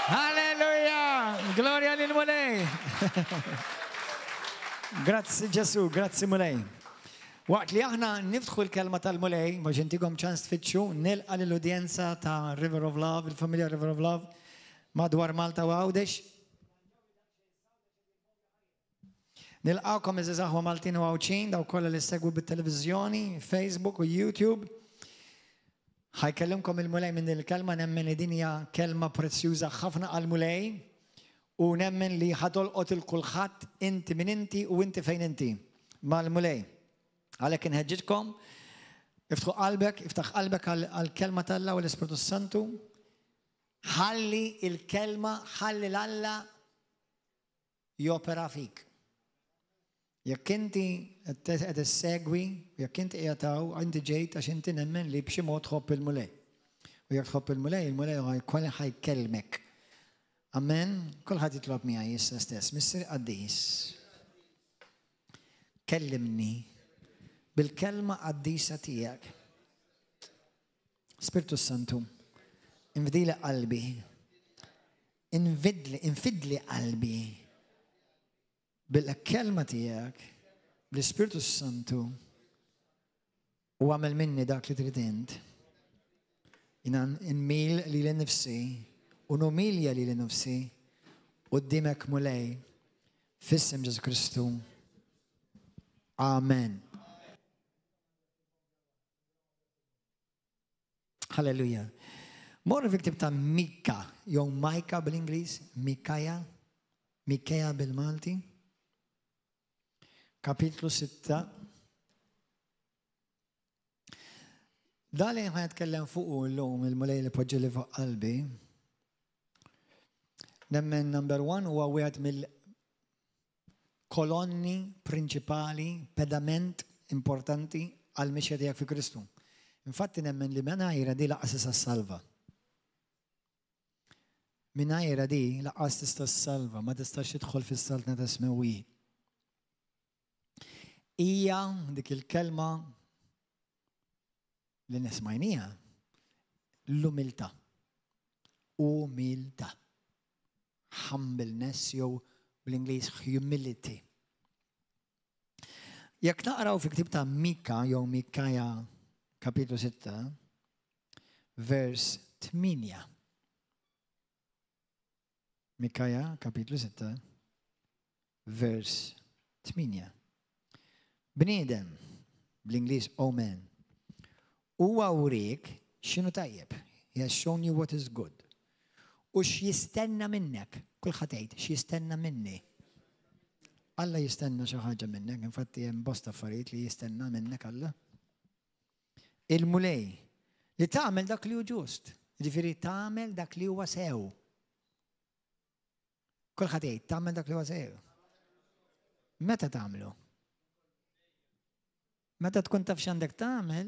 Halleluja! Gloria lil Mulej! Grazzi Ġesu, grazzi Mulej. Waqt li aħna niftħu l-kelma tal-Mulej, biex intikom ċans tfittxu, nilqa l-udjenza ta' River of Love, il-familja River of Love, madwar Malta u Għawdex. Nilqawkom iżizaħwa Maltin u Għawċin, daw kolla li segwu bit-televizjoni, Facebook u YouTube. ħajkellimkom il-Mulej minn il-kelma, nemmen li dinja kelma prezzjuża ħafna għal-Mulej u nemmen li ħadolqot il-kulħadd inti minn inti u inti fejn inti mal-Mulej. Għalhekk inħeġġitkom, iftaħ qalbek għal-kelma tal-Alla u l-Ispiritu Santu, ħalli il-kelma, ħalli l-Alla jopera fik. Jekk inti qed issegwi, jekk inti qiegħtaw, inti ġejt għax inti nemmen li b'xi mod tħobb il-Mulej. U jekk tħobb il-Mulej ħajkolli ħajkellmek. Amen. Kulħadd jitlob miegħi issa stess. Mister Qaddis. Kellimni bil-kelma qaddisa tiegħek. Spiritu Santu, infidli qalbi. Infidli qalbi. Bil-kelma tiegħek, bl-Ispiritu Santu, u għamel minni dak li trid int. Inmil li l-nifsi, u numilja li l-nifsi, u d-dimek Mulej, fissem Ġesu Kristu. Amen. Halleluja. Morru fi ktib ta' Mika, jew Majka bil-Ingliż, Mikaja bil-Malti. Kapitlu 6. Dali ħajatkellem fuq l-lum il-Mulej li poġġi li fuq qalbi. Nemmen number 1 huwa wieħed mill-kolonni prinċipali, pedament importanti għal-mixja tiegħek fi Kristu. Infatti nemmen li mingħajra di laqas tista' salva. Mingħajra di laqas tista' salva, ma tistax tidħol fis-saltna ta' smewwi. Hija dik il-kelma li nismajnija l-umiltà. Umiltà. Humbleness jew bl-Ingliż humility. Jekk naqraw fi ktib ta' Mika jew Mikaja kapitlu 6 vers 8. Mikaja kapitlu 6 vers 8. Bniedem, bl-Ingliż omen, huwa wrik x'inhu tajjeb. He has shown you what is good. U x'jistenna minnek, kulħadd jgħid x'jistenna minni. Alla jistenna xi ħaġa minnek, infatti hemm bosta affarijiet li jistenna minnek Alla. Il-Mulej li tagħmel dak li hu ġust, jiġifieri tagħmel dak li huwa sew. Kulħadd jgħid tagħmel dak li huwa sew. Meta tagħmlu? Meta tkun taf x'għandek tagħmel,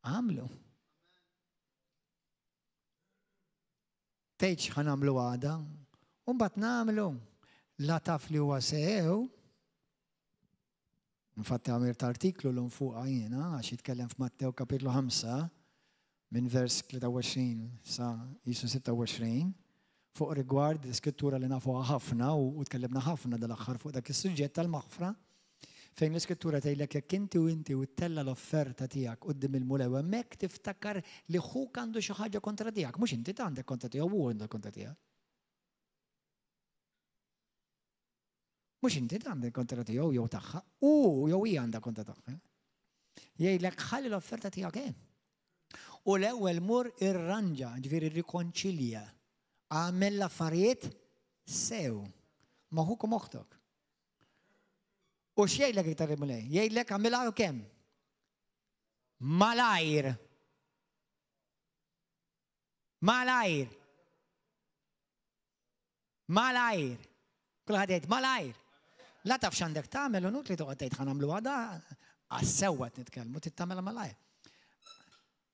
għamlu. Tgħid x'ħanagħmlu għada, u mbagħad nagħmlu. La taf li huwa sew. Infatti għamilt artiklu l fuqha jiena għax jitkellem f'Mattew kapitlu 5 minn vers 23 sa Jisu 26 fuq rigward l-iskrittura li nafuha ħafna u tkellimna ħafna dal-aħħar fuq dak is-suġġett tal-maħfra fejn l-iskrittura tgħidlek jekk inti u inti u tella l-offerta tiegħek quddiem il-Mulej hemmhekk tiftakar li ħuk għandu xi ħaġa kontra tiegħek, mhux inti għandek kontra tiegħu u għandek kontra tiegħek. Mhux inti għandek kontra tiegħu jew tagħha, u jew hija għandha kontra tagħha. Jgħidlek ħalli l-offerta tiegħek hemm. U l-ewwel mur irranġa, ġifieri rrikonċilja. Għamel l-affarijiet sew. Maħuk u moħħtok. U x'jgħidlek iktar il-Mulej? Jgħidlek għamilha kemm? Malajr. Malajr. Malajr. Kulħadd jgħid malajr. La taf x'għandek tagħmel u nutli toqgħod tgħid ħanagħmlu għada għas-sewwa nitkellmu tittamel malajr.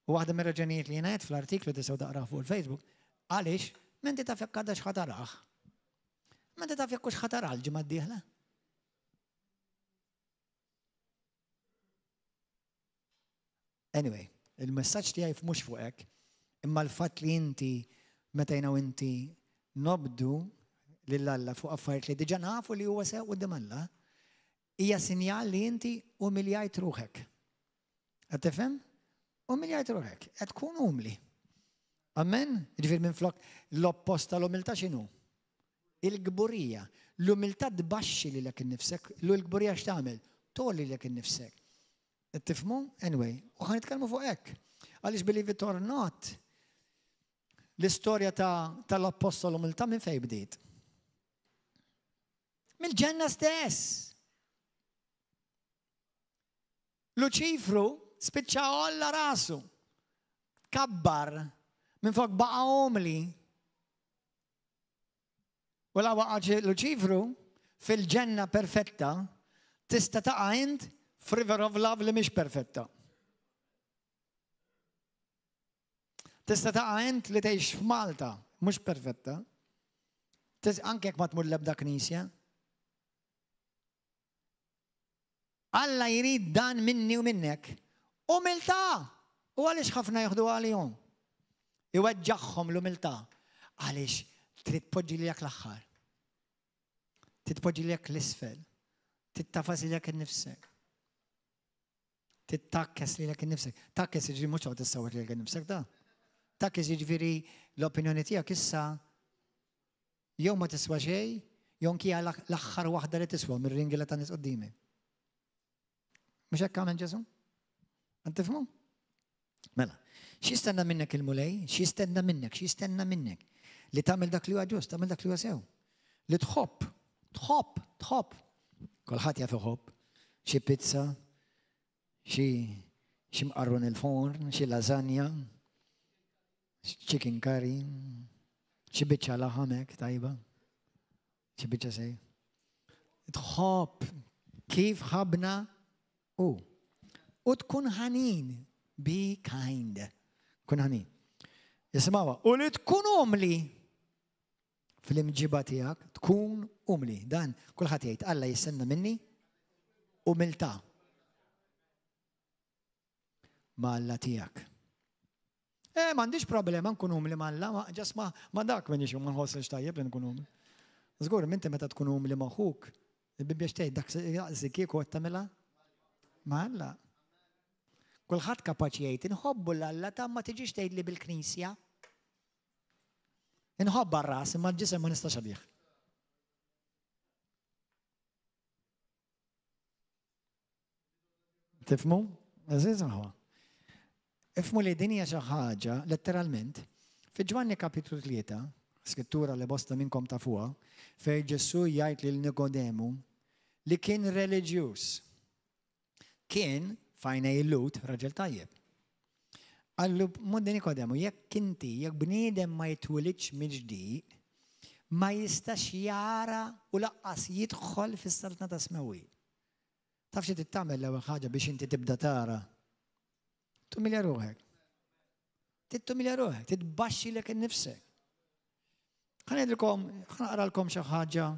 U waħda mir-raġunijiet li jingħid fl-artiklu tistgħu taqrah fuq il-Facebook għaliex m'inti taf jekk għadha x'ħatarah. M'inti taf jekk hux ħatarah l-ġimgħa d-dieħla. Anyway, il-messaġġ tiegħi mhux fuq hekk, imma l-fatt li inti meta jina u inti nobdu lill-Alla fuq affarijiet li diġà nafu li huwa sew quddiem Alla, hija sinjal li inti umiljajt ruħek. Qed tifhem? Umiljajt ruħek, qed tkun umli. Amen? Ġifier minflok l-opposta l-umiltà x'inhu? Il-gburija. L-umiltà tbaxxi lilek innifsek, l-gburija x'tagħmel? Tolli lilek innifsek. Qed tifhmu? Anyway, u ħanitkellmu fuq hekk. Għaliex believe it or not, l-istorja tal-apostol umiltà minn fejn bdiet? Mill-ġenna stess. Luċifru spiċċa olla rasu. Kabbar minn fuq baqa' umli. U la waqgħa Luċifru fil-ġenna perfetta tista' taqa' int f'river of love li mhix perfetta. Tista' taqa' int li tgħix f'Malta mhux perfetta. Anke jekk ma tmur l-ebda knisja. Alla jrid dan minni u minnek. Umiltà! U għaliex ħafna jieħdu għalihom? Iweġġaħħom l-umiltà. Għaliex trid tpoġġi lilek l-aħħar. Titpoġġi lilek l-isfel. Tittafas lilek innifsek. Tittakkes lilek innifsek. Takkes jiġri mhux qed tissawwer lilek innifsek da. Takkes jiġifieri l-opinjoni tiegħek issa jew ma tiswa xejn, jew kija l-aħħar waħda li tiswa mir-ringila ta' nies qudiemi. Mhux hekk għamel Ġesu? Qed tifhmu? Mela, x'jistenna minnek il-mulej? X'jistenna minnek? X'jistenna minnek? Li tagħmel dak li huwa ġust, tagħmel dak li huwa sew. Li tħobb. Kulħadd jaf iħobb. Xi pizza, xi mqarrun il-forn, xi lasagna, chicken curry, xi biċċa laħamek tajba, xi biċċa sej. Tħobb kif ħabna u tkun ħanin. Be kind. Kun ħanin. Jismawa, u li tkun umli fil-imġiba tiegħek, tkun umli. Dan kulħadd jgħid Alla jistenna minni umiltà ma' Alla tiegħek. M'għandix problema nkun umli ma' Alla, ġas ma' dak minix ma nħossx tajjeb li nkun umli. Żgur minti meta tkun umli ma' ħuk, il-Bibja xtejt dak kieku qed tagħmilha ma' Alla. Kulħadd kapaċi jgħid inħobbu l-Alla ta' ma tiġix tgħidli bil-Knisja. Inħobba r-ras imma l-ġisem ma nistax abih. Tifhmu? Eżiż aħwa. Ifhmu li din hija xi ħaġa letteralment fi Ġwanni kapitlu 3, skrittura li bosta minnkom tafuha, fejn Ġesu jgħid lil Nikodemu li kien reliġjuż. Kien fajna il-lut, raġel tajjeb. Għallu, muddi Nikodemu, jekk inti, jekk bniedem ma jitwilidx mill-ġdid, ma jistax jara u laqqas jidħol fis-saltna ta' smawi. Taf xi tittamel l-ewwel ħaġa biex inti tibda tara. Tumilja ruħek. Tittumilja ruħek, titbaxxi lek innifsek. Ħanaqralkom xi ħaġa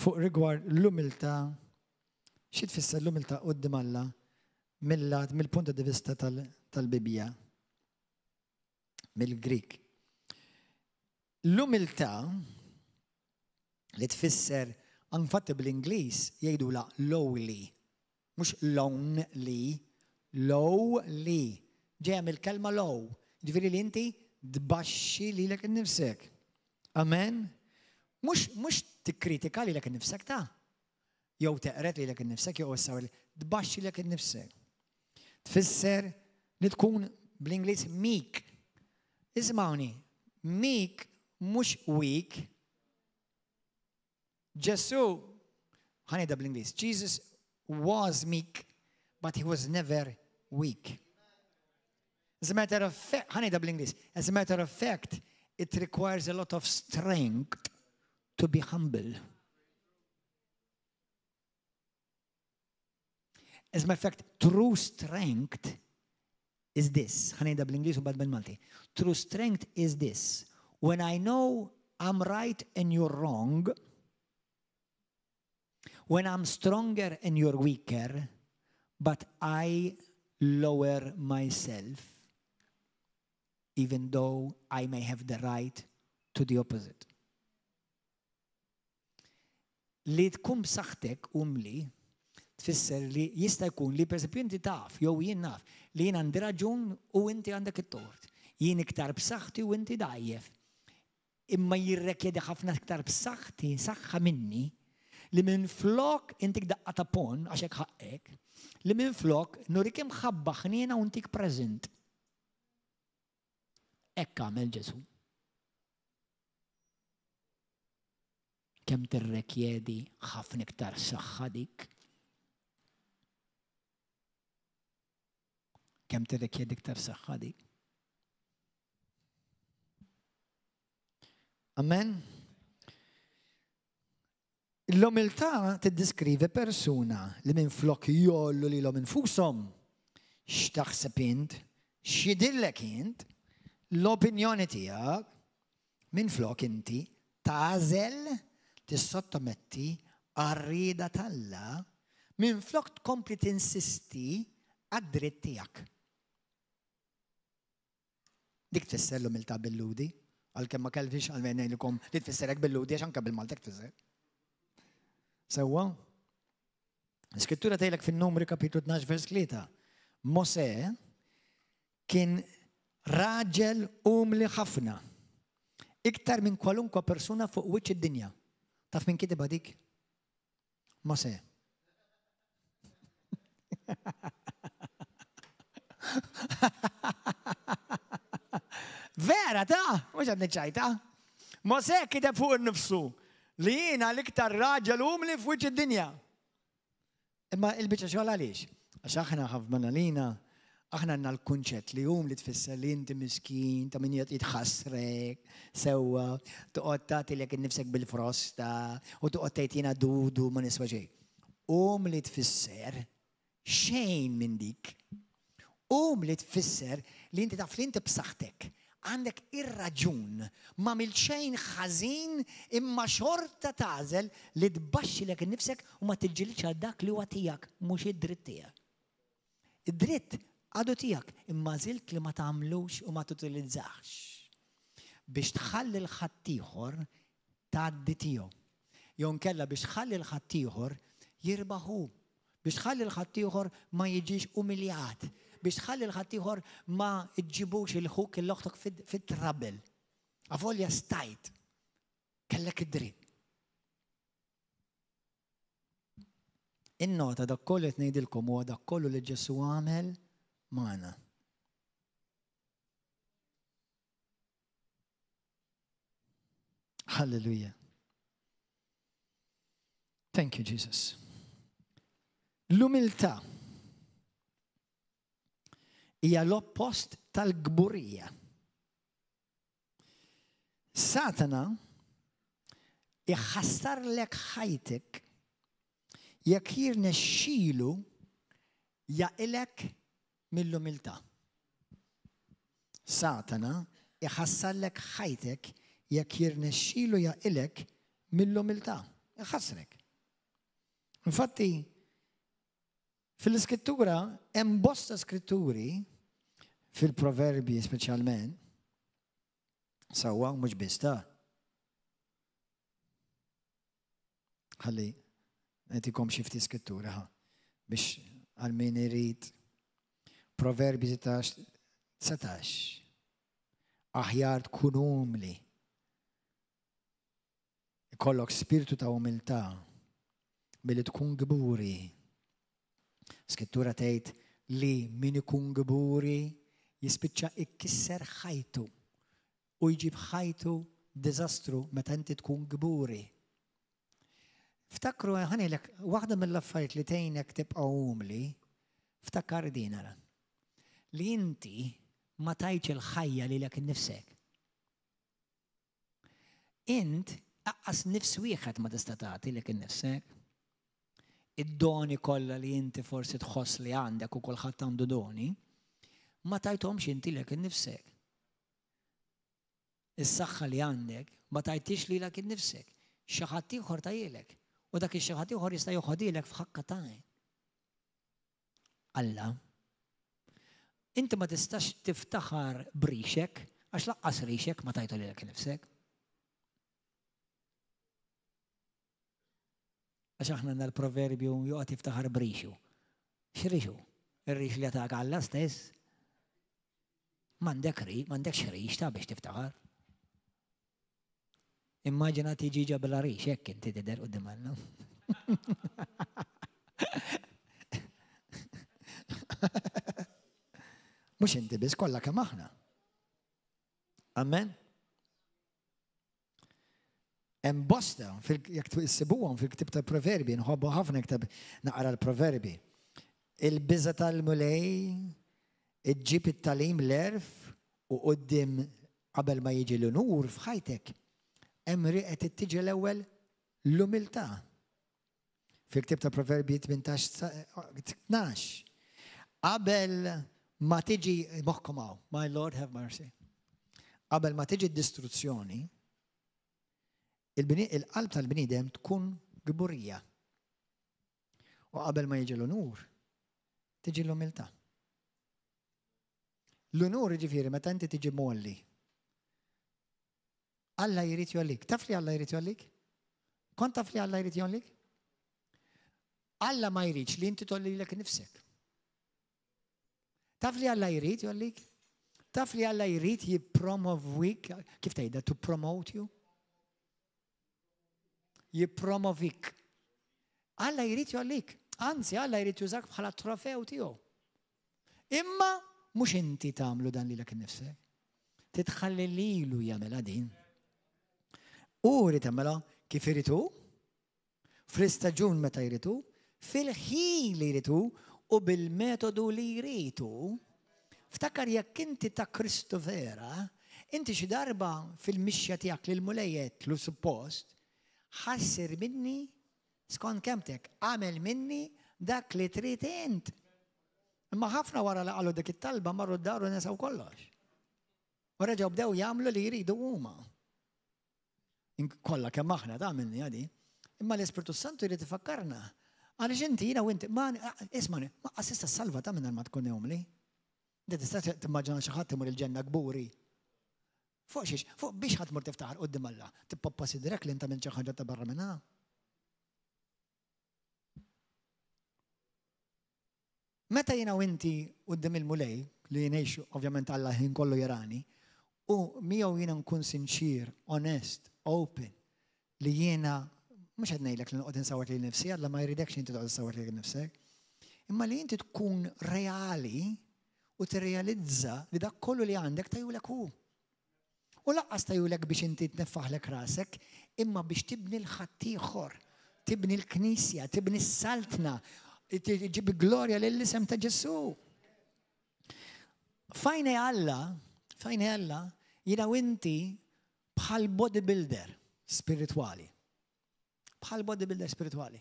fuq rigward l-umiltà. Xi tfisser l-umiltà quddiem Alla mill-punt di vista tal-Bibja. Mill-Grik. L-umiltà li tfisser infatti bl-Ingliż jgħidula lowly, mhux lonely, lowly. Ġejja mill-kelma low, ġifieri li inti tbaxxi lilek innifsek. Amen? Mhux tikkritika lilek innifsek ta' jew teqret lilek innifsek jew issawar tbaxxi lilek innifsek. Tfisser li tkun bl-Ingliż meek. Ismawni, meek mhux weak. Ġesu, ħanida bl-Ingliż, Jesus was meek, but he was never weak. As a matter of fact, ħanida bl-Ingliż, as a matter of fact, it requires a lot of strength to be humble. As a matter of fact, true strength is this. ħanida bl-Ingliż u bad bil-Malti. True strength is this. When I know I'm right and you're wrong, when I'm stronger and you're weaker, but I lower myself, even though I may have the right to the opposite. Li tkun b'saħħtek umli tfisser li jista' jkun li pereżempju inti taf jew jien naf li jien għandi raġun u inti għandek it-tort. Jien iktar b'saħħti u inti dajjef. Imma jirrekjedi ħafna iktar b'saħħti saħħa minni li minn flok intik daqqa ta' pon għax hekk ħaqqek, li minn flok nurik imħabba ħniena u intik preżent. Hekk għamel Ġesu. Kemm tirrekjedi ħafna iktar saħħa dik. Kemm tirrekjedi iktar saħħa dik. Amen. L-umiltà tiddeskrivi persuna li minn flok jollu li l-om infushom x'taħseb int, x'jidhirlek int, l-opinjoni tiegħek minn flok inti tagħżel tissottometti għar-rieda tal-Alla minn flok tkompli tinsisti għad-dritt tiegħek. Dik tfisser l-umiltà bil-ludi, għalkemm ma kellix għalmejn ngħidilkom li tfisserek bil-ludi għax anke bil-Maltek tfisser. Sewwa? L-Iskrittura tgħidlek fin-Numri kapitlu 12 vers 3. Mosè kien raġel umli ħafna, iktar minn kwalunkwe persuna fuq wiċċ id-dinja. Taf minn kitibha dik? Mosè. Vera ta' mhux qed niċċajta. Mosè kiteb fuq innifsu li jiena l-iktar raġel umli f'wiċċ id-dinja. Imma il-biċċa xogħol għaliex? Għax aħna ħafna lina aħna għandna l-kunċett li li tfisser li inti miskin, ta' min jitħassrek, sewwa, toqgħod tagħtilek innifsek bil-frosta u toqgħod tgħid jiena dudu ma niswa xejn. Li tfisser xejn minn dik. Li tfisser li inti taf li inti b'saħħtek. Għandek ir-raġun ma mill xejn ħażin imma xorta tagħżel li tbaxxilek innifsek u ma tiġġilx għal dak li huwa tiegħek mhux id-dritt tiegħek. Id-dritt għadu tiegħek imma żilt li ma tagħmlux u ma tutilizzax biex tħalli l-ħadd ieħor tgħaddi tiegħu. Jew nkella biex tħalli l-ħadd ieħor jirbaħu, biex tħalli l-ħadd ieħor ma jiġix umiljat, biex tħalli l-ħadd ieħor ma iġġibux il-ħuk il-loħtok fit-trabel. Avolja stajt, kellek id-dritt. In-nota dak kollu qed ngħidilkom huwa dak kollu li Ġesu għamel magħna. Hallelujah. Thank you, Jesus. L-umiltà hija l-oppost tal-gburija. Satana iħassarlek ħajtek jekk jirnexxielu jaqilek mill-umiltà. Satana iħassarlek ħajtek jekk jirnexxielu jaqilek mill-umiltà. Iħassrek. Infatti, fil-Iskrittura, hemm bosta skritturi, fil-Proverbi speċjalment, sewwa mhux biss ta' ħalli nagħtikom xi ftit skrittura biex għal min irid. Proverbi 16. Aħjar tkun umli. Ikollok spiritu ta' umiltà milli tkun gburi. Skrittura tgħid li min ikun gburi jispiċċa ikkisser ħajtu u jġib ħajtu diżastru meta inti tkun gburi. Ftakru ħanilek waħda mill-affarijiet li tgħinek tibqa' umli, ftakar din ara. Li inti ma tajtx il-ħajja lilek innifsek. Int aqqas nifs wieħed ma tista' tagħti lek innifsek. Id-doni kollha li inti forsi tħoss li għandek u kulħadd għandu doni, ma tajthomx inti lek innifsek. Is-saħħa li għandek ma tajtix lilek innifsek. Xi ħadd ieħor tajilek u dak ix-xi ħadd ieħor jista' joħodilek f'ħakka tajn. Alla. Inti ma tistax tiftaħar b'rixek għax laqqas rixek ma tajtu lilek innifsek. Għax aħna għandna l-proverbju joqgħod jiftaħar b'rixu. X'rixu? Ir-rix li għatak Alla stess? M'għandekx rix ta' biex tiftaħar. Immaġina tiġi ġabla rix, hekk inti tidher quddiem Alla. Mhux inti biss kollha kemm aħna. Amen. Hemm bosta jekk issibuhom fil-ktieb ta' proverbi, nħobbu ħafna ktab naqra l-proverbi. Il-biża tal-mulej, iġġib it-talim l-erf u quddiem qabel ma jiġi l-unur f'ħajtek. Hemm riqet tiġi l-ewwel l-umiltà. Fil-ktieb ta' proverbi 18-12. Qabel ma tiġi moħħkom hawn, my Lord have mercy. Qabel ma tiġi d-distruzzjoni, il-qalb tal-bniedem tkun gburija. U qabel ma jiġi l-unur, tiġi l-umiltà. L-unur ġifieri meta inti tiġi molli. Alla jrid jollik. Taf li Alla jrid jollik? Kont taf li Alla jrid jollik? Alla ma jridx li inti tollilek nifsek. Taf li Alla jrid jollik? Taf li Alla jrid jippromovik, kif tgħidha, to promote you? Jippromovik. Alla jrid jollik. Anzi, Alla jrid jużak bħala trofew tiegħu. Imma mhux inti tagħmlu dan lilek innifsek. Titħalli lilu jagħmilha din. U rid tagħmilha kif iritu, fl-istaġun meta jritu, fil-ħin li jritu u bil-metodu li jritu. Ftakar jekk inti ta' Kristu vera, inti xi darba fil-mixja tiegħek lil mulejjet lu suppost, ħassir minni skont kemmtek, għamel minni dak li trid int. Imma ħafna wara li qalu dik it-talba marru d-daru nesaw kollox. U reġgħu bdew jagħmlu li jridu huma. Kollha kemm aħna ta' minni għadi. Imma l-Ispirtu Santu jrid ifakkarna. Għaliex inti jiena u inti, ismani, ma assista salva ta' minn ma tkun jomli. Da tista' timmaġina xi ħadd imur il-ġenna gburi. Fuq xiex, fuq biex ħadd mur tiftaħar quddiem Alla, tippoppa sidrek li inta minn xi ħaġa ta' barra minnha. Meta jiena u inti quddiem il-mulej li jgħixu ovvjament Alla ħin kollu jarani, u miegħu jiena nkun sinċir, onest, open, li jiena mhux qed ngħidlek li noqgħod insawwar lil nifsi, Alla ma jridekx inti toqgħod insawwar lil nifsek. Imma li inti tkun reali u tirrealizza li dak kollu li għandek tajulek hu. U laqqas tajulek biex inti tneffaħlek rasek, imma biex tibni l-ħadd ieħor, tibni l-Knisja, tibni s-saltna, ġib glorja lill-isem ta' Ġesu. Fajni Alla, jiena u inti bħal bodybuilder spirituali. Bħal bodybuilder spirituali.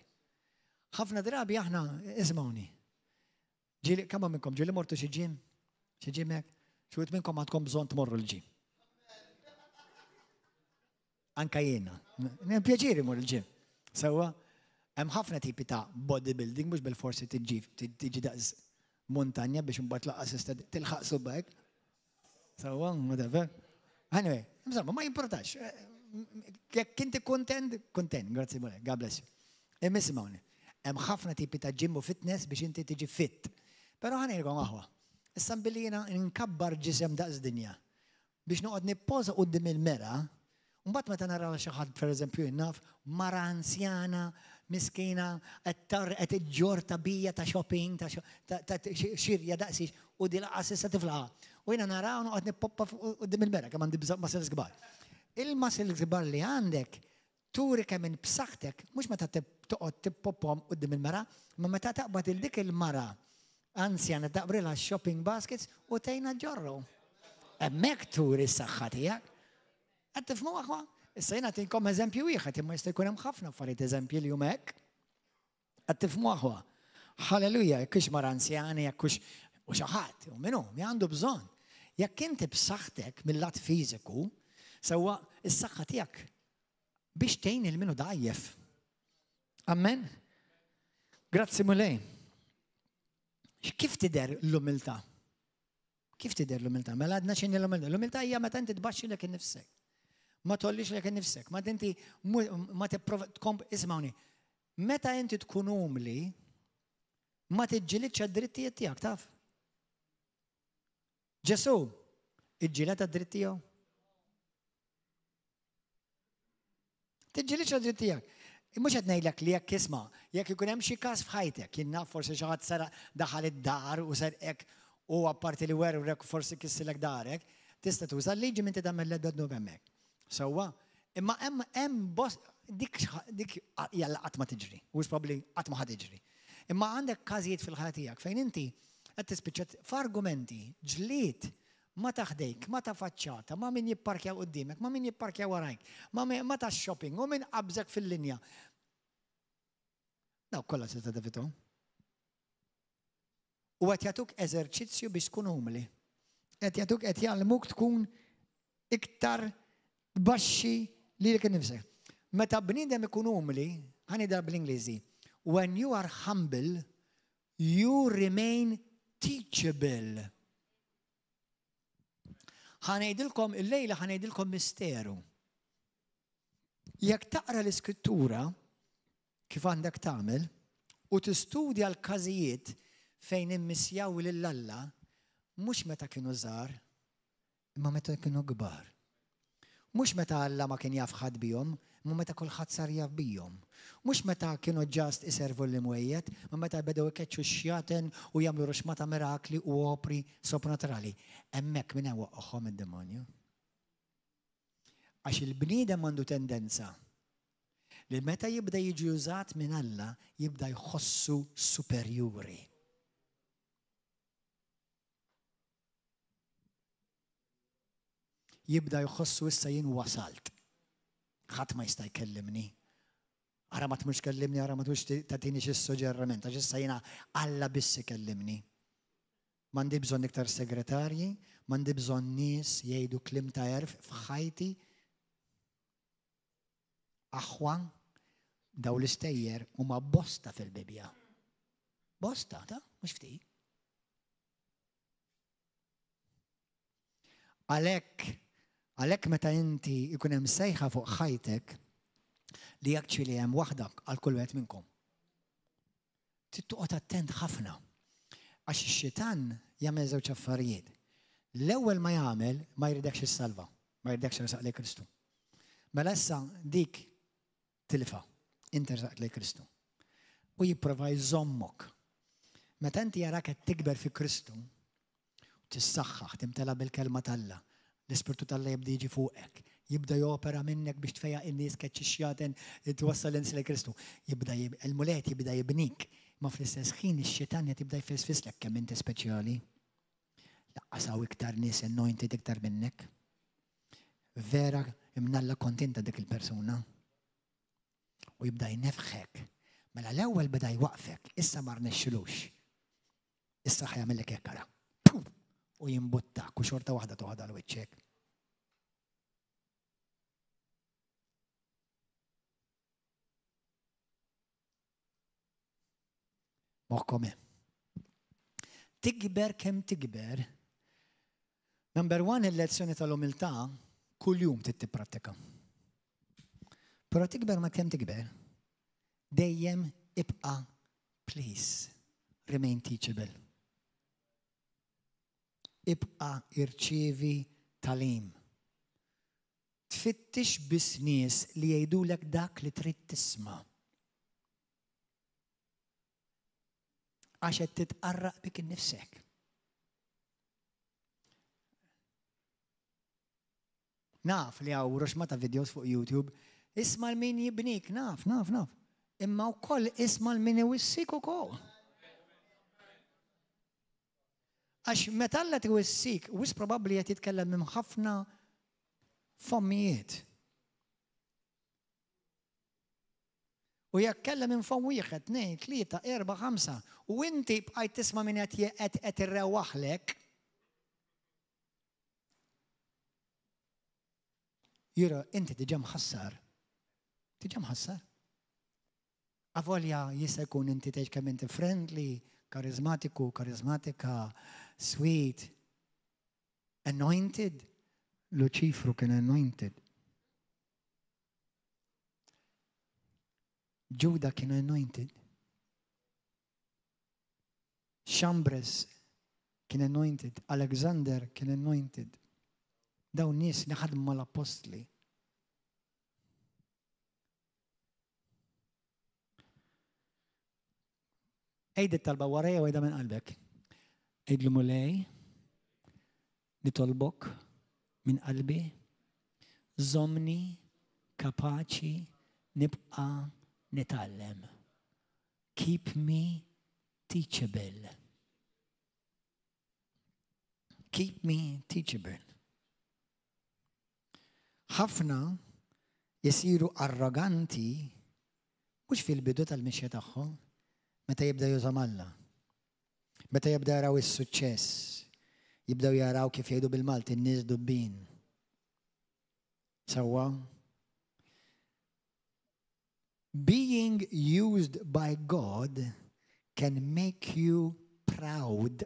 ħafna drabi aħna, ismawni, kemm minnkom ġieli mortu xi ġim? Xi ġim hekk? Xi minnkom għandkom bżonn tmorru l-ġim. Anka jiena. Pjaċiri mur il-ġim. Sewwa, hemm ħafna tipi ta' bodybuilding mhux bil-forsi tiġi daqs montanja biex imbagħad laqqas tilħaq subek. Sewwa, whatever. Anyway, insomma, ma jimportax. Jekk inti kontent, grazzi mole, God bless you. Imma ismawni, hemm ħafna tipi ta' gym u fitness biex inti tiġi fit. Però ħanejkom aħwa. Issa billi jiena nkabbar ġisem daqs dinja biex noqgħod nippoża quddiem il-mera, mbagħad meta naraw xi ħadd pereżempju naf mara anzjana, miskina, qed iġġor tabija ta' shopping, ta' xirja daqsix u di laqas issa tiflaqa. U jiena naraw noqgħod nippoppa quddiem il-mera kemm għandi muscles kbar. Il-muscles kbar li għandek turi kemm in b'saħħtek, mhux meta toqgħod tippoppahom quddiem il-mara, ma meta taqbad il dik il-mara anzjana taqbrilha shopping baskets u tgħinha ġorru. Hemmhekk turi s-saħħa tiegħek. Qed tifhmu aħwa? Issa jiena nagħtikom eżempju wieħed imma jista' jkun hemm ħafna affarijiet eżempji li huma hekk. Qed tifhmu aħwa? Halleluja, jekk hux mara anzjani, jekk hux u xi ħadd, u minnu mi għandu bżonn. Jekk inti b'saħħtek mill-lat fiżiku, sewwa is-saħħa tiegħek biex tgħin il-minu dgħajjef. Amen? Grazzi mulej. Kif tidher l-umiltà? Kif tidher l-umiltà? Mela għadna x'inhi l-umiltà? L-umiltà hija meta inti tbaxxi lek innifsek. Ma tollix lek innifsek, ma inti ma tipprova tkom ismawni. Meta inti tkun umli, ma tiġġilidx għad-drittijiet tiegħek, taf? Ġesu, iġġieled għad-dritt tiegħu? Tiġġilidx għad-dritt tiegħek. Mhux qed ngħidlek li jekk isma' jekk ikun hemm xi każ f'ħajtek, jien naf forsi xi ħadd sara daħal id-dar u serqek u apparti li werrek forsi kissilek darek, tista' tuża l-liġi minn tagħmel l-edda hemmhekk. Sewwa, imma hemm bost dik jalla qatt ma tiġri, u probabbli qatt ma ħad tiġri. Imma għandek każijiet fil-ħajja tiegħek fejn inti qed tispiċċa f'argumenti ġlied ma taħdejk, ma ta' faċċata, ma min jipparkja qudiemek, ma min jipparkja warajk, ma ta' shopping, u min qabżek fil-linja. Daw kollha tista' tevitom. U qed jagħtuk eżerċizzju biex tkun umli. Qed jgħallmuk tkun iktar baxxi lilek innifsek. Meta bniedem ikun umli, ħanidha bl-Ingliżi, when you are humble, you remain teachable. Il-lejla ħanejdilkom misteru. Jekk taqra l-iskrittura kif għandek tagħmel u tistudja l-każijiet fejn immissjaw lil-Alla, mhux meta kienu żgħar, imma meta kienu kbar. Mhux meta Alla ma kien jaf ħadd bihom, imma meta kulħadd sar jaf bihom. Mhux meta kienu ġast iservu l-imwejjed, ma meta bedew ikeċċu x-xjaten u jagħmlu ruxmata mirakli u opri soprannaturali. Hemmhekk minn hemm waqqagħhom id-demonju. Għax il-bniedem għandu tendenza li meta jibda jiġi użat minn Alla jibda jħossu superjuri. Jibda jħossu issa jien wasalt. Ħadd ma jista' jkellimni. Ara ma tmux kellimni, ara ma tmux tatini xi suġġerament, għax issa jiena Alla biss ikellimni. M'għandi bżonn iktar segretarji, m'għandi bżonn nies jgħidu kliem ta' erf f'ħajti. Aħwa daw l-istejjer huma bosta fil-Bibja. Bosta, ta' mhux ftit. Għalhekk meta inti ikun hemm sejħa fuq ħajtek li actually hemm waħdak għal kull wieħed minnkom. Tittoqgħod attent ħafna. Għax ix-xitan jagħmel żewġ affarijiet. L-ewwel ma jagħmel ma jridekx issalva, ma jridekx irsaq lejn Kristu. Mela issa dik tilfa, inti rsaqt lejn Kristu. U jipprova jżommok. Meta inti jarak qed tikber fi Kristu, tissaħħaħ timtela bil-kelma t'Alla, l-Ispirtu t'Alla jibda jiġi fuqek, jibda jopera minnek biex tfejja in-nies keċċixjaten twassal in lejn Kristu. Il-mulet jibda jibnik, ma fl-istess ħin ix-xitan jibda jfisfislek kemm inti speċjali. Laqqas hawn iktar nies anointed iktar minnek. Vera imnalla kontinta dik il-persuna. U jibda jnefħek. Mela l-ewwel beda jwaqfek, issa ma rnexxilux. Issa ħajamillek hekk ara. U jimbuttak u xorta waħda toħodha l-wiċċek. Moħkom tikber kemm tikber. Number one, il-lezzjoni tal-umiltà kuljum tipprattika. Però tikber ma kemm tikber, dejjem ibqa' please remain teachable. Ibqa' irċievi talim. Tfittix biss nies li jgħidulek dak li trid tisma'. Għax qed titqarraq bik innifsek. Naf li hawn ruxma ta' videos fuq YouTube, isma' l-min jibnik, naf. Imma wkoll isma' l-min iwissik ukoll. Għax meta Alla tiwissik, wis probabbli qed jitkellem minn ħafna fommijiet. U jekk kellem minn fomm wieħed, 2, 3, 4, 5, u inti bqajt tisma' min qed irrewwaħlek, jura inti diġà mħassar. Diġà mħassar. Avolja jista' jkun inti tgħid kemm inti friendly, karizmatiku, karizmatika, sweet, anointed. Luċifru kien anointed. Judah kien anointed. Chambres kien anointed. Alexander kien anointed. Dawn nies li ħadmu mal-apostli. Ejdet talba warajja u ejda minn qalbek. Ejdlu mulej, nitolbok minn qalbi, żomni kapaċi nibqa' nitgħallem. Keep me teachable. Keep me teachable. Ħafna jisiru arroganti mhux fil-bidu tal-mixja tagħhom, meta jibda jużam Alla. Meta jibda jaraw is-suċċess, jibdew jaraw kif jgħidu bil-Malti n-nies dubbin. Sewwa? Being used by God can make you proud.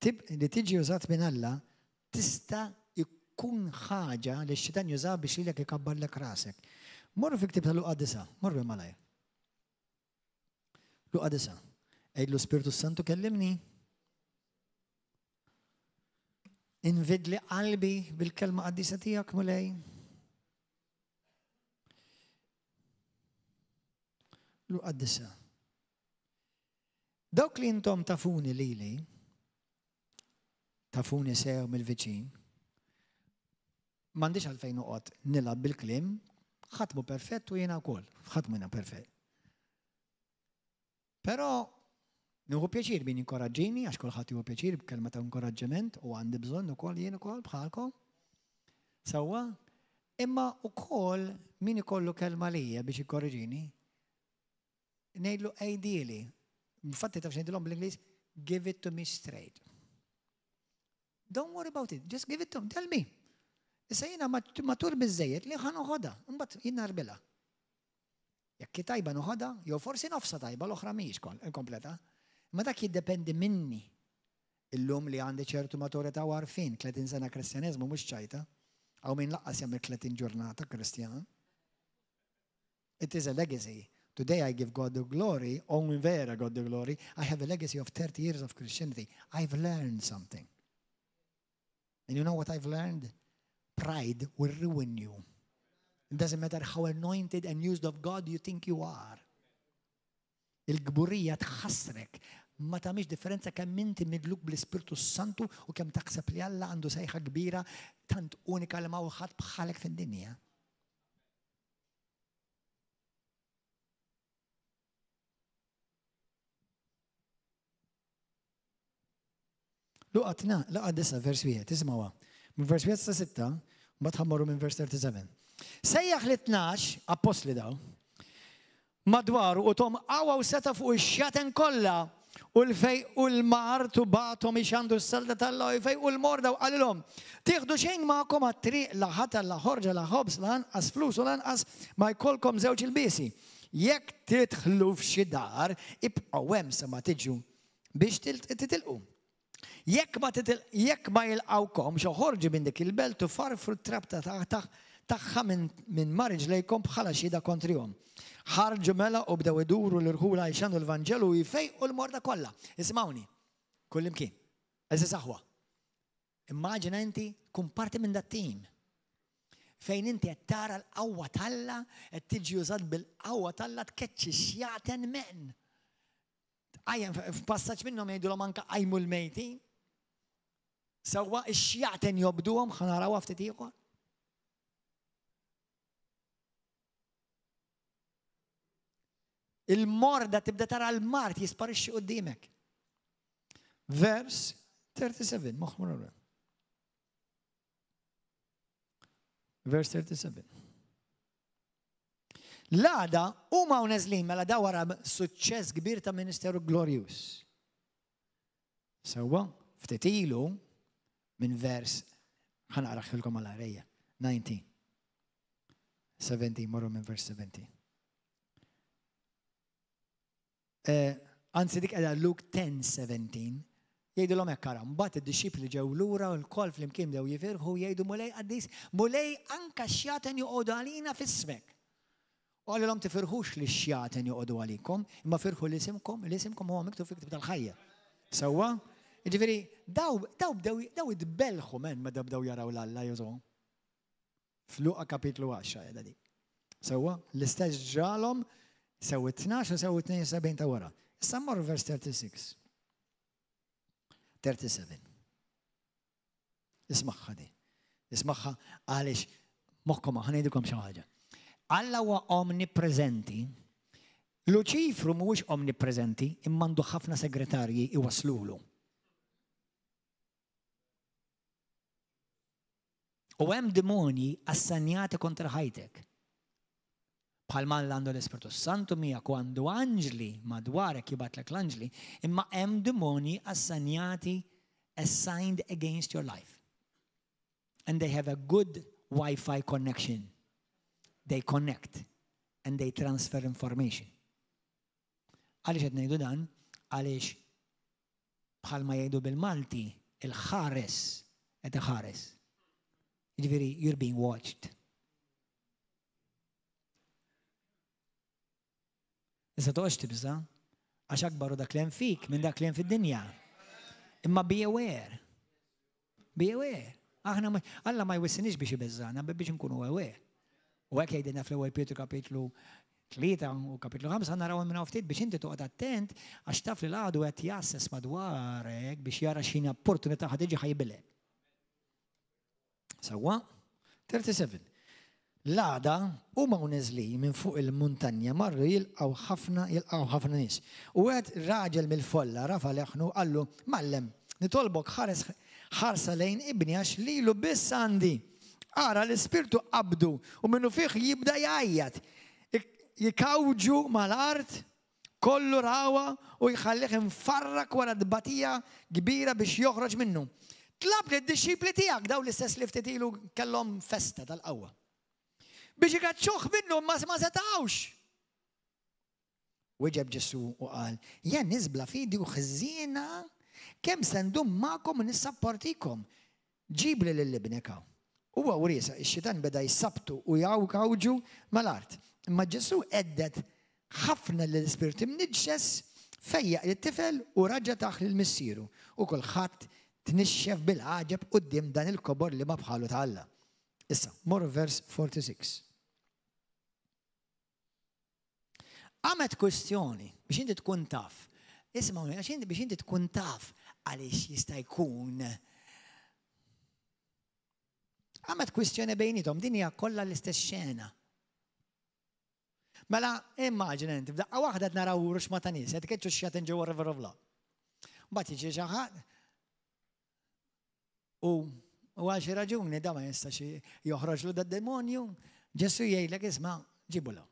Li tiġi użat minn Alla tista' ikkun ħaġa li x-xitan jużaw biex lilek ikabbarlek rasek. Morru fi ktib tal-Luqa 9, morru malaj. Luqa 9. Ejdlu Spiritu Santu kellimni. Invidli qalbi bil-kelma qaddisa tiegħek mulej. Luqa 9. Dawk li intom tafuni lili, tafuni sew mill-viċin, m'għandix għalfejn noqgħod nilgħab bil-kliem, ħatmu perfett u jiena wkoll, ħatmu jiena perfett. Però nieħu pjaċir min jinkoraġġini għax kulħadd jieħu pjaċir b'kelma ta' inkoraġġiment u għandi bżonn ukoll jien ukoll bħalkom. Sewwa, imma wkoll min ikollu kelma lija biex ikkorriġini, ngħidlu ideally, infatti taf x'ngħidilhom bl-Ingliż, give it to me straight. Don't worry about it, just give it to me, tell me. Issa jiena matur biżżejjed li ħa noħodha, imbagħad jien narbilha. Jekk tajba noħodha, jew forsi nofsa tajba l-oħra mhijiex kompleta. Ma dak jiddependi minni. Illum li għandi ċertu maturità u għarfien, 30 sena kristjaneżmu mhux ċajta, aw min laqqas jagħmel 30 ġurnata Kristjan. It is a legacy. Today I give God the glory, only vera God the glory. I have a legacy of 30 years of Christianity. I've learned something. And you know what I've learned? Pride will ruin you. It doesn't matter how anointed and used of God you think you are. Il-gburija tħassrek. Ma tagħmilx differenza kemm inti midluk bl-Ispirtu Santu u kemm taħseb li Alla għandu sejħa kbira tant unika li ma ħadd bħalek fid-dinja. Luqa 9 vers 1, isma'wa. Minn vers 1 sa 6, mbagħad ħammorru minn vers 37. Sejjaħ li 12 apostli daw madwaru u tom għawaw seta fuq ix-xjaten kollha u l-fej u l-martu batom ixandu s-salda tal-law u fej u l-morda u għalilhom tieħdu xejn magħkom għat-triq la ħata la ħorġa la ħobs lanqas flus u lanqas ma jkollkom żewġ ilbiesi. Jekk tidħlu f'xi dar ibqgħu hemm sa ma tiġu biex titilqu. Jekk ma jilqawkom xoħorġu minn dik il-belt u farfru t-trabta tagħha minn marriġ lejkom bħala xhieda kontrihom. Ħarġu mela u bdew iduru l-irħula jxandu l-Vanġelu u jfejqu l-morda kollha. Ismawni, kullimkien, eżis aħwa. Immaġina inti kun parti minn dat-tim. Fejn inti qed tara l-qawwa talla, qed tiġi użat bil-qawwa talla tkeċċi xjaten men. F'passaġġ minnhom jgħidulhom anke qajmu l-mejtin. Sewwa x-xjaten jobduhom ħanarawha ftit ieħor. Il-morda tibda tara l-mart jisparixxi qudiemek. Vers 37, moħħmur. Vers 37. L-għada huma neżlin mela daw wara suċċess kbir ta' ministeru glorjus. Sewwa, ftit ilu minn vers ħanaqraħilkom għal-għarejja 19. 17 morru minn vers 17. Anzi dik qiegħda Luke 10:17 jgħidulhom hekk ara, mbagħad id-disċipli ġew lura u l-kol flimkien bdew jifirħu jgħidu mulej qaddis, mulej anke x-xjaten joqogħdu għalina fis-smek. U għalilhom tifirħux li x-xjaten joqogħdu għalikom, imma firħu l-isimkom huwa miktub fil-ktieb tal-ħajja. Sewwa? Jiġifieri daw idbelħu meta bdew jaraw l-Alla jużu. F'Luqa kapitlu 10 qiegħda dik. Sewwa, l-istess ġralhom sew 12 u sew 72 ta' wara. Issa mmorru vers 36. 37. Ismaħħa di. Ismaħħa għaliex moħħkom ħanejdukom xi ħaġa. Alla huwa omnipreżenti. Luċifru mhuwiex omnipreżenti, imma għandu ħafna segretarji iwaslulu. U hemm demoni assanjati kontra ħajtek. Bħalma għandu l-Ispirtu Santu miegħek u għandu anġli madwarek jibatlek l-anġli, imma hemm demoni assanjati assigned against your life. And they have a good Wi-Fi connection. They connect and they transfer information. Għaliex qed ngħidu dan, għaliex bħalma jgħidu bil-Malti il-ħares qed iħares. Jiġifieri you're being watched. Issa toqgħodx tibża għax akbar dak li hemm fik minn dak li hemm fid-dinja. Imma be aware. Be aware. Aħna Alla ma jwissinix biex ibeżżana biex nkunu aware. U hekk jgħidilna fl-ewwel Pietru kapitlu 3 u kapitlu 5 naraw minn ftit biex inti toqgħod attent għax taf li l-għadu qed jassess madwarek biex jara x'inhi opportunità ħad tiġi ħajbilek. Sewwa 37. L-għada huma neżlin minn fuq il-muntanja marru jilqgħu ħafna nies. U għed raġel mill-folla rafa leħnu qallu mallem nitolbok ħarsa lejn ibni għax lilu biss għandi. Ara l-ispirtu qabdu u minnu fih jibda jgħajjat. Jikawġu mal-art kollu rawa u jħallih infarrak wara dbatija kbira biex joħroġ minnu. Tlab li d-disċipli tiegħek daw l-istess li ftit ilu kellhom festa tal-qawwa. Biex jgħadċuħ minnu ma setawx. Weġeb Ġesu u qal, jien nizbla fidi u ħżiena kemm se ndum magħkom u nissapportikom. Ġibli lill-ibnek hawn. Huwa wriesa, ix-xitan beda jissabtu u jgħawġu mal-art. Imma Ġesu għeddet ħafna l-ispirti mniġġes fejjaq it-tifel u raġġa taħ lill-missieru. U kulħadd tnixxef bil-ħaġeb quddiem dan il-kobor li ma bħalu ta' Alla. Issa, mor vers 46. Għamet kwestjoni biex inti tkun taf. Isma'w, biex inti tkun taf għaliex jista' jkun. Għamet kwestjoni bejnietom, din hija kollha l-istess xena. Mela, immaġina inti, f'daqqa waħda naraw ruxma ta' nies, qed ikeċċu x-xjatin ġewwa River of Love. Mbagħad jiġi xi ħadd u għal xi raġuni da ma jistax joħroġlu dad-demonju, Ġesu jgħidlek isma' ġibula.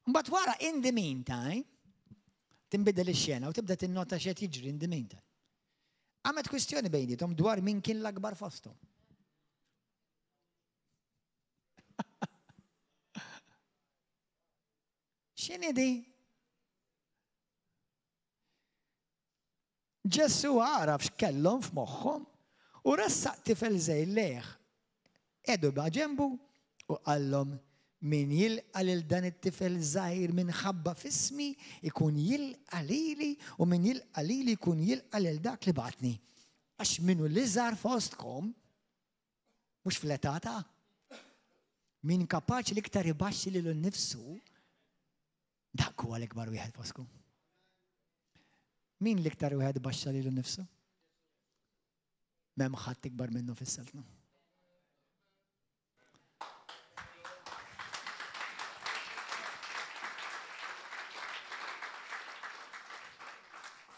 Mbagħad wara in the meantime tinbidel ix-xena u tibda tinnota x'qed jiġri in the meantime. Għamet kwistjoni bejnietom dwar min kien l-akbar fosthom. X'inhi di? Ġesu għaraf x'kellhom f'moħħhom u ressaq tifel żej leħ edu ġembu u qallhom min jilqa' lil dan it-tifel żgħir minħabba f'ismi ikun jilqa' lili u min jilqa' lili jkun jilqa' lil dak li bagħtni. Għax minnu li żgħar fostkom mhux fl-età ta' min kapaċi l-iktar ibaxxi lilu nnifsu dak huwa l-ikbar wieħed fostkom. Min l-iktar wieħed baxxa lilu nnifsu? M'hemm ħadd ikbar minnu fis-seltna.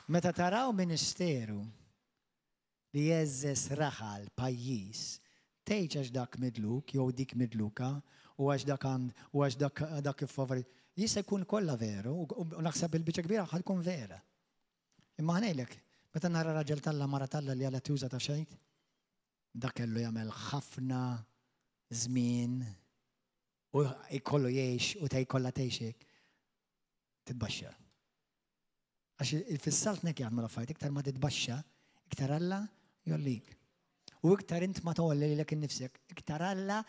Meta taraw ministeru li jeżżes raħal pajjiż, tgħid għax dak midluk jew dik midluka u għax dak il-favorit. Jista' jkun kollha veru u naħseb il-biċċa kbira ħad tkun vera. Imma ngħidlek, meta nara raġel talla mara talla li għala tuża ta' xejn, dak kellu jagħmel ħafna żmien u jkollu jgħix u jkollha tgħixek titbaxxa. Għax fis-salt nek jagħmlu l-affarijiet iktar ma titbaxxa, iktar Alla jollik. U iktar int ma tolli lilek innifsek, iktar Alla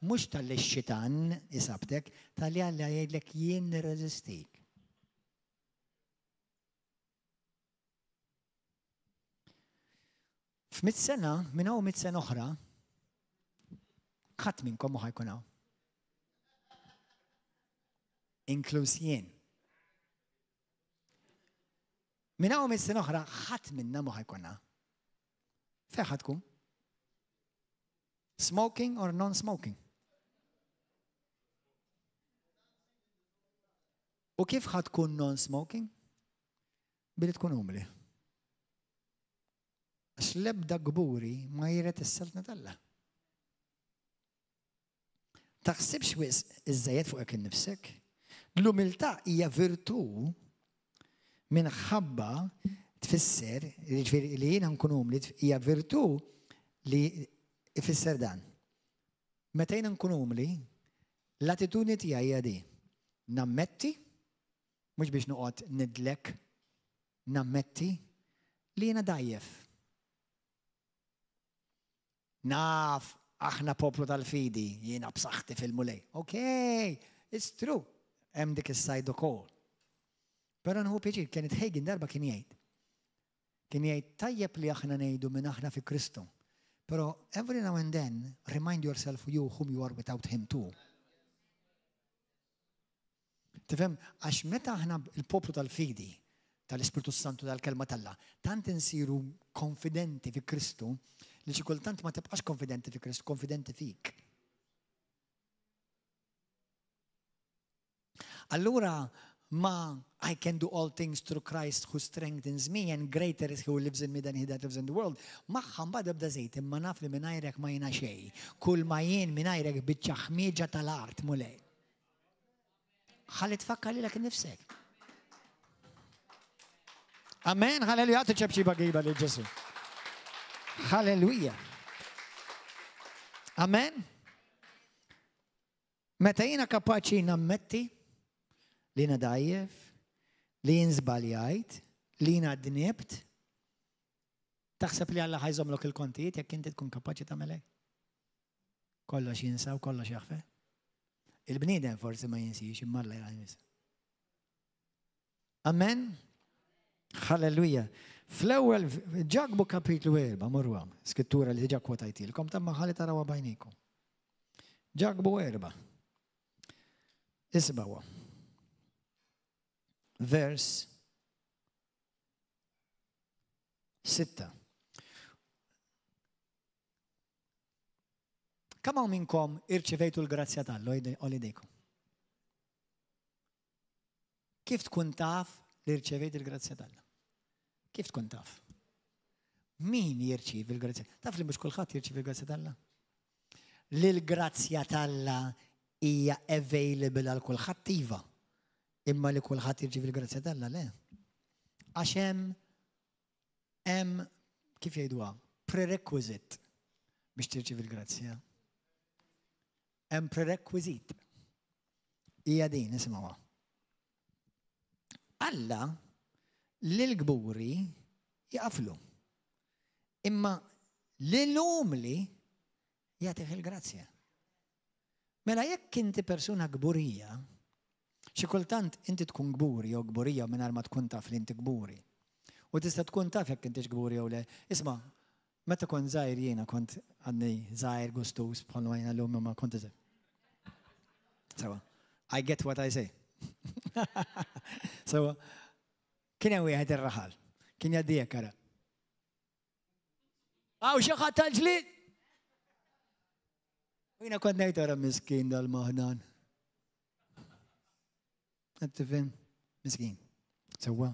mhux tal-li x-xitan isabtek, tal-li Alla jgħidlek jien nirreżistik. F'100 sena, minn hawn 100 sena oħra, ħadd minnkom ma ħajkun hawn. Inkluż jien. Minn hawn 100 sena oħra, ħadd minna ma ħajkun hawn. Fejn ħadkun? Smoking or non-smoking? U kif ħadkun non-smoking? Billi tkun umli. Għax l-ebda gburi ma jiret is-seltna talla. Taħsibx wis iż-żejjed fuqek innifsek? L-umiltà hija virtu minħabba tfisser, jiġifieri li jiena nkun umli hija virtu li ifisser dan. Meta jiena nkun umli, l-attitudni tiegħi hija di. Nammetti, mhux biex noqgħod nidlek, nammetti li jiena dajjef. Naf, aħna poplu tal-fidi, jiena b'saħħti fil-mulej. Okay, it's true. Hemm dik is-side ukoll. Però nħu pieċir, kienet Hagin darba kien jgħid. Kien jgħid tajjeb li aħna ngħidu minn aħna fi Kristu. Però every now and then, remind yourself you whom you are without him too. Tifhem, għax meta aħna il-poplu tal-fidi, tal-Ispiritu Santu tal-kelma talla, tant insiru konfidenti fi Kristu, li xi kultant ma tibqax konfidenti fi Kristu, konfidenti fik. Allura ma I can do all things through Christ who strengthens me and greater is he who lives in me than he that lives in the world. Maħħam bada bda żejt imma naf li mingħajrek ma jiena xejn. Kull ma jien mingħajrek biċċa ħmieġa tal-art mulej. Ħalli tfakkar lilek innifsek. Amen, halleluja, tiċċeb xi bagiba lil Ġesu. Halleluja. Amen. Meta jiena kapaċi nammetti li jiena dajjef, li jien żbaljajt, li jiena dnibt, taħseb li Alla ħajżomlok il-kontijiet jekk inti tkun kapaċi tagħmel hekk. Kollox jinsa u kollox jaħfe. Il-bniedem forsi ma jinsix imma Alla jgħid. Amen. Halleluja. Fl-ewwel ġagbu kapitlu 4 morwa, skrittura li diġà kwotajtilkom tamma ħalli tarawha bajnikom. Ġagbu 4. Isbawa. Vers 6. Kemm hawn minnkom irċivejtu l-grazzja tal-Alla olidejkom? Kif tkun taf li rċevejt il-grazzja tal-Alla? Kif tkun taf? Min jirċiv il-grazzja? Taf li mhux kulħadd jirċiv il-grazzja tal-Alla? Li l-grazzja tal-Alla hija available għal kulħadd iva, imma li kulħadd jirċiv il-grazzja tal-Alla le. Għax hemm kif jgħiduha prerequisite biex tirċiv il-grazzja. Hemm prerequisite. Hija din isimgħuha. Alla l-gburi jaqflu. Imma l-umli jagħtih il-grazzja. Mela jekk inti persuna gburija, xi kultant inti tkun gburi jew gburija mingħajr ma tkun taf li inti gburi. U tista' tkun taf jekk intix gburi jew le. Isma', meta kont żgħir jiena kont għandni żgħir gustus bħal wajna l-lum ma kont iżgħir. So, I get what I say. So, kien hemm wieħed ir-raħal, kien jgħaddija kara. Għaw xi ħadd tal-ġlied. U jiena kont ngħid ara miskin dal-maħnan. Qed tifhem? Miskin. Sewwa.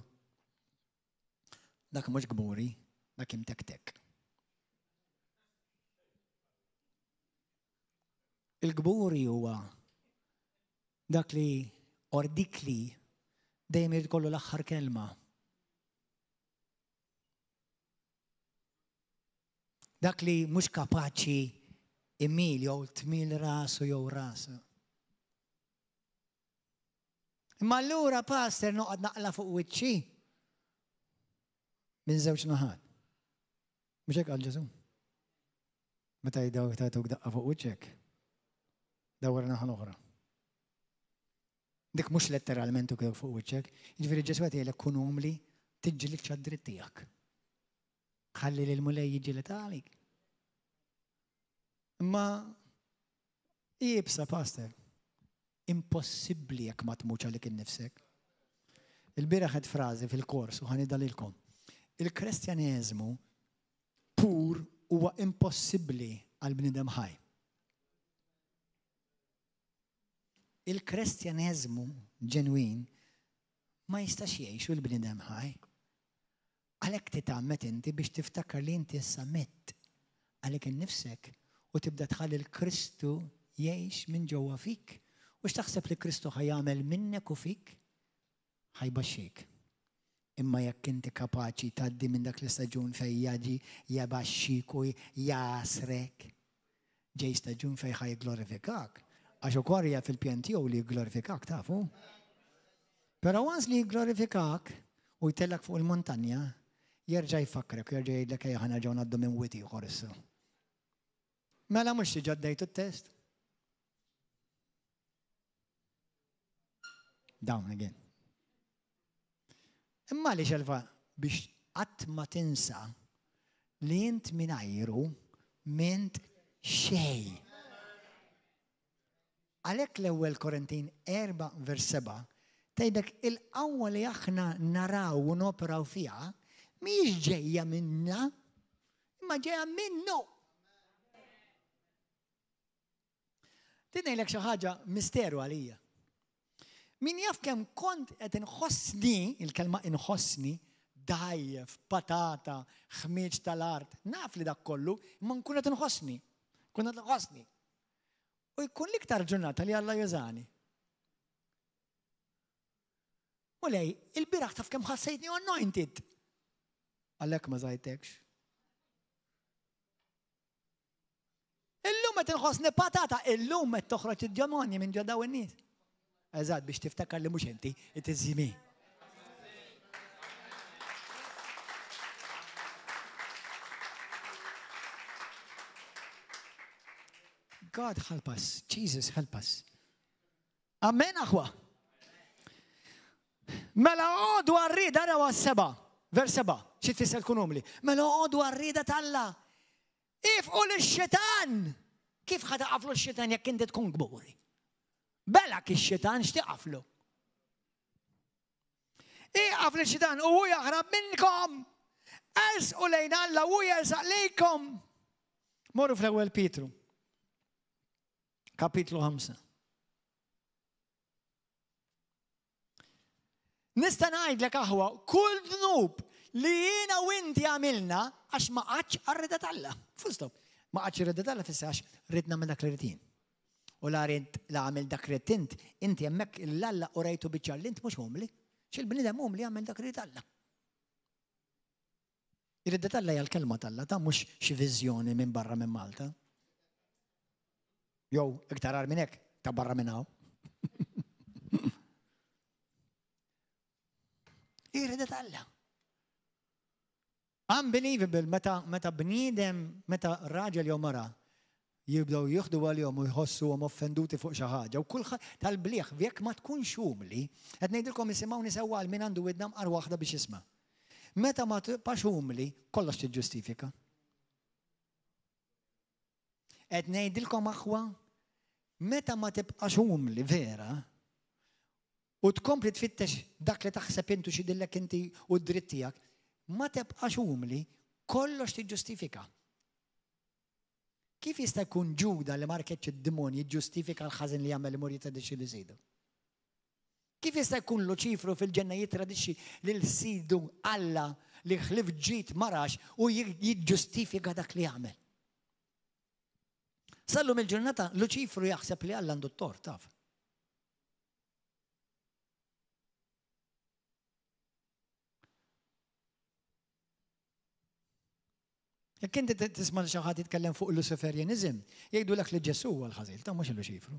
Dak mhux gburi, dak imtek-tek. Il-gburi huwa dak li dik li dejjem irid kollu l-aħħar kelma. Dak li mhux kapaċi imil jew tmil rasu jew rasu. Imma allura pastor noqgħod naqla fuq wiċċi minn żewġ naħat. Mhux hekk qal Ġesu. Meta jdaw tagħtuk daqqa fuq wiċċek. Dawra naħa l-oħra. Dik mhux letteralment ukoll fuq wiċċek, jiġifieri Ġesu qed jgħidlek kun umli tiġġielek ċad-dritt tiegħek. Ħalli lil mulej jiġġieled għalik. Imma jibsa pastor. Impossibbli jekk ma tmutx għalik innifsek. Il-bieraħ qed frażi fil-kors u ħanidalilkom. Il-Kristjaneżmu pur huwa impossibbli għal bniedem ħaj. Il-Kristjaneżmu ġenwin ma jistax jgħixu l-bniedem ħaj. Għalhekk titgħammet inti biex tiftakar li inti issa mitt għalhekk innifsek u tibda tħalli l-Kristu jgħix minn ġewwa fik. U x'taħseb li Kristu ħajjagħmel minnek u fik? Ħajbaxxik. Imma jekk inti kapaċi tgħaddi minn dak l-istaġun fejn jaġi jabaxxik u jasrek, ġej staġun fejn ħajglorifikak. Għax ukoll hija fil-pjan tiegħu li jglorifikak tafu. Però once li jglorifikak u jtellak fuq il-montanja, jerġa' jfakkrek, jerġa' jgħidlek ejja ħanerġgħu ngħaddu minn wiet ieħor issa. Mela mhux tiġi għaddejtu t-test? Down again. Imma li xelfa biex qatt ma tinsa li int mingħajru mint xejn. Għalhekk l-ewwel Korintin 4:7 tgħidlek il-qawwa li aħna naraw u noperaw fiha mhijiex ġejja minna, imma ġejja minnu. Ngħidlek xi ħaġa misteru għalija. Min jaf kemm kont qed inħossni, il-kelma inħossni, dajjef, patata, ħmieġ tal-art, naf li dak kollu, imma nkun qed inħossni. Kun qed inħossni. U jkun l-iktar ġurnata li Alla jużani. U lej, il-biraħ taf kemm ħassejtni anointed. Għalhekk ma żajtekx. Illum qed inħossni patata, illum qed toħroġ id-demonji minn ġo dawn in-nies. Eżatt biex tiftakar li mhux inti, it is me. God help us. Jesus help us. Amen aħwa. Mela għodu għarrida rawa 7. Vers 7. Xi tfisser tkun umli. Mela għodu għarrida tal-Alla. Ifqu l-xetan. Kif ħataqaflu x-xetan jekk inti tkun gburi? Belak ix-xetan x'tiqaflu. Iqaf l-xetan u jaħrab minnkom. Ersqu lejn Alla u jersaq lejkom. Morru fl-ewwel Pietru. Kapitlu 5. Nista' ngħidlek aħwa kull dnub li jiena u inti għamilna għax ma qatx għar-rida tal-Alla. Full stop. Ma qatx ir-rida tal-Alla fissax ridna minn dak li rid. U la għamil dak rid inti hemmhekk l-Alla u rejtu biċċar li int mhux umli. X'il-bniedem umli għamel dak rid Alla. Ir-rida tal-Alla hija l-kelma tal-Alla ta' mhux xi viżjoni minn barra minn Malta. Jow, iktar għar minn hekk ta' barra minn hawn. Ir-rida tal-Alla. Unbelievable, meta bniedem, meta raġel jew mara jibdew jieħdu għalihom u jħossuhom offenduti fuq xi ħaġa. U kulħadd tal-bliħ jekk ma tkunx umli, qed ngħidilkom isimgħuni sewwa għal min għandu widna mqar waħda biex jisma'. Meta ma tibqax umli, kollox tiġġustifika. Qed ngħidilkom aħwa, meta ma tibqax umli vera u tkompli tfittex dak li taħseb intu x'idillek inti u d-dritt tiegħek, ma tibqax umli, kollox tiġġustifika. Kif jista' jkun Ġuda li markeċ id-demonji jiġġustifika l-ħażin li jagħmel imur jitradixxi li żidu? Kif jista' jkun Luċifru fil-ġenna jitradixxi lil sidu Alla li ħlif ġid marax u jiġġustifika dak li jagħmel? Sallum il-ġurnata Luċifru jaħseb li Alla għandu t-tort taf. Jekk inti tisma' xi ħadd jitkellem fuq il-Luciferianizm, jgħidulek li Ġesu huwa l-ħażil, ta' mhux il-Luċifru.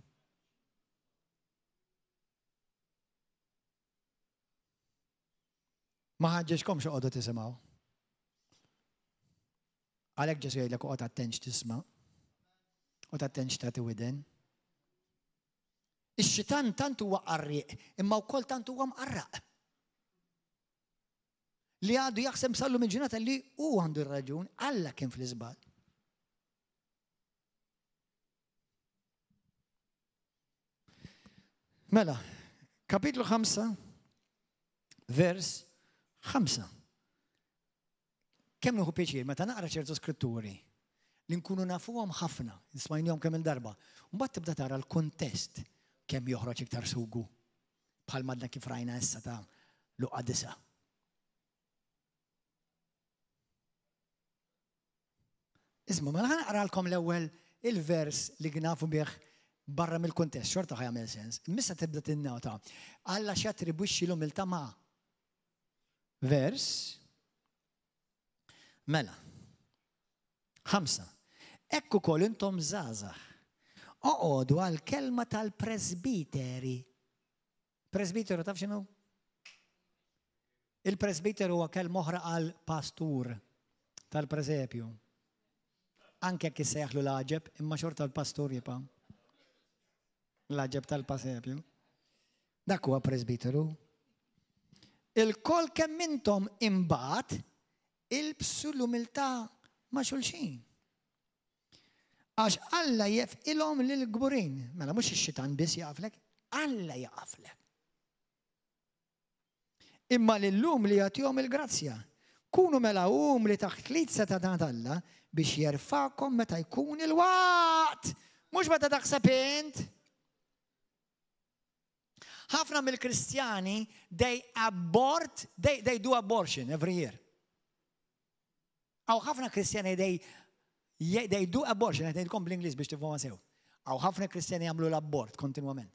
Ma ħaġġeġkomx oqgħodu tisimgħu. Għalhekk Ġesu jgħidlek oqgħod attent tisma'. Oqgħod attent tagħti widen. Ix-xitan tant huwa qarriq, imma wkoll tant huwa mqarraq. Li għadu jaħseb sallu minn ġurnata li hu għandu r-raġun, Alla kien fl-iżbal. Mela, kapitlu 5, vers 5. Kemm nieħu pjaċir meta naqra ċertu skritturi li nkunu nafuhom ħafna, nismajnihom kemm il-darba. Mbagħad tibda tara l-kuntest kemm joħroġ iktar sugu bħal madna kif rajna issa ta' Luqqa 9. Isma' mela ħanaqralkom l-ewwel il-vers li nafu bih barra mill-kuntest, xorta ħajamel sens. Missa tibda tinnota. Alla x'attribwixxi l-umiltà ma' vers mela 5. Ekku kol intom żgħażagħ oqgħodu għall-kelma tal-presbiteri. Presbiteru taf x'inhu? Il-presbiteru huwa kelma oħra għal pastur tal-preżepju. Anke jekk issejjaħlu l-aġeb, imma xorta l-pastur jibqa'. L-aġeb tal-preżepju. Dak huwa presbiteru. Il-kol kemm intom imbagħad ilbsu l-umiltà ma' xulxin. Għax Alla jefqilhom lil-gburin. Mela mhux ix-xitan biss jaqaflek, Alla jaqaflek. Imma lillum li jagħtihom il-grazzja. Kunu mela li taħt lidsa ta' Alla biex jerfakom meta jkun il-waqt. Mhux meta taħseb int. Ħafna mill-Kristjani they do abortion every year. Aw ħafna Kristjani they do abortion, ngħidilkom bl-Ingliż biex tifhmu sew. Aw ħafna Kristjani jagħmlu l-abort kontinwament.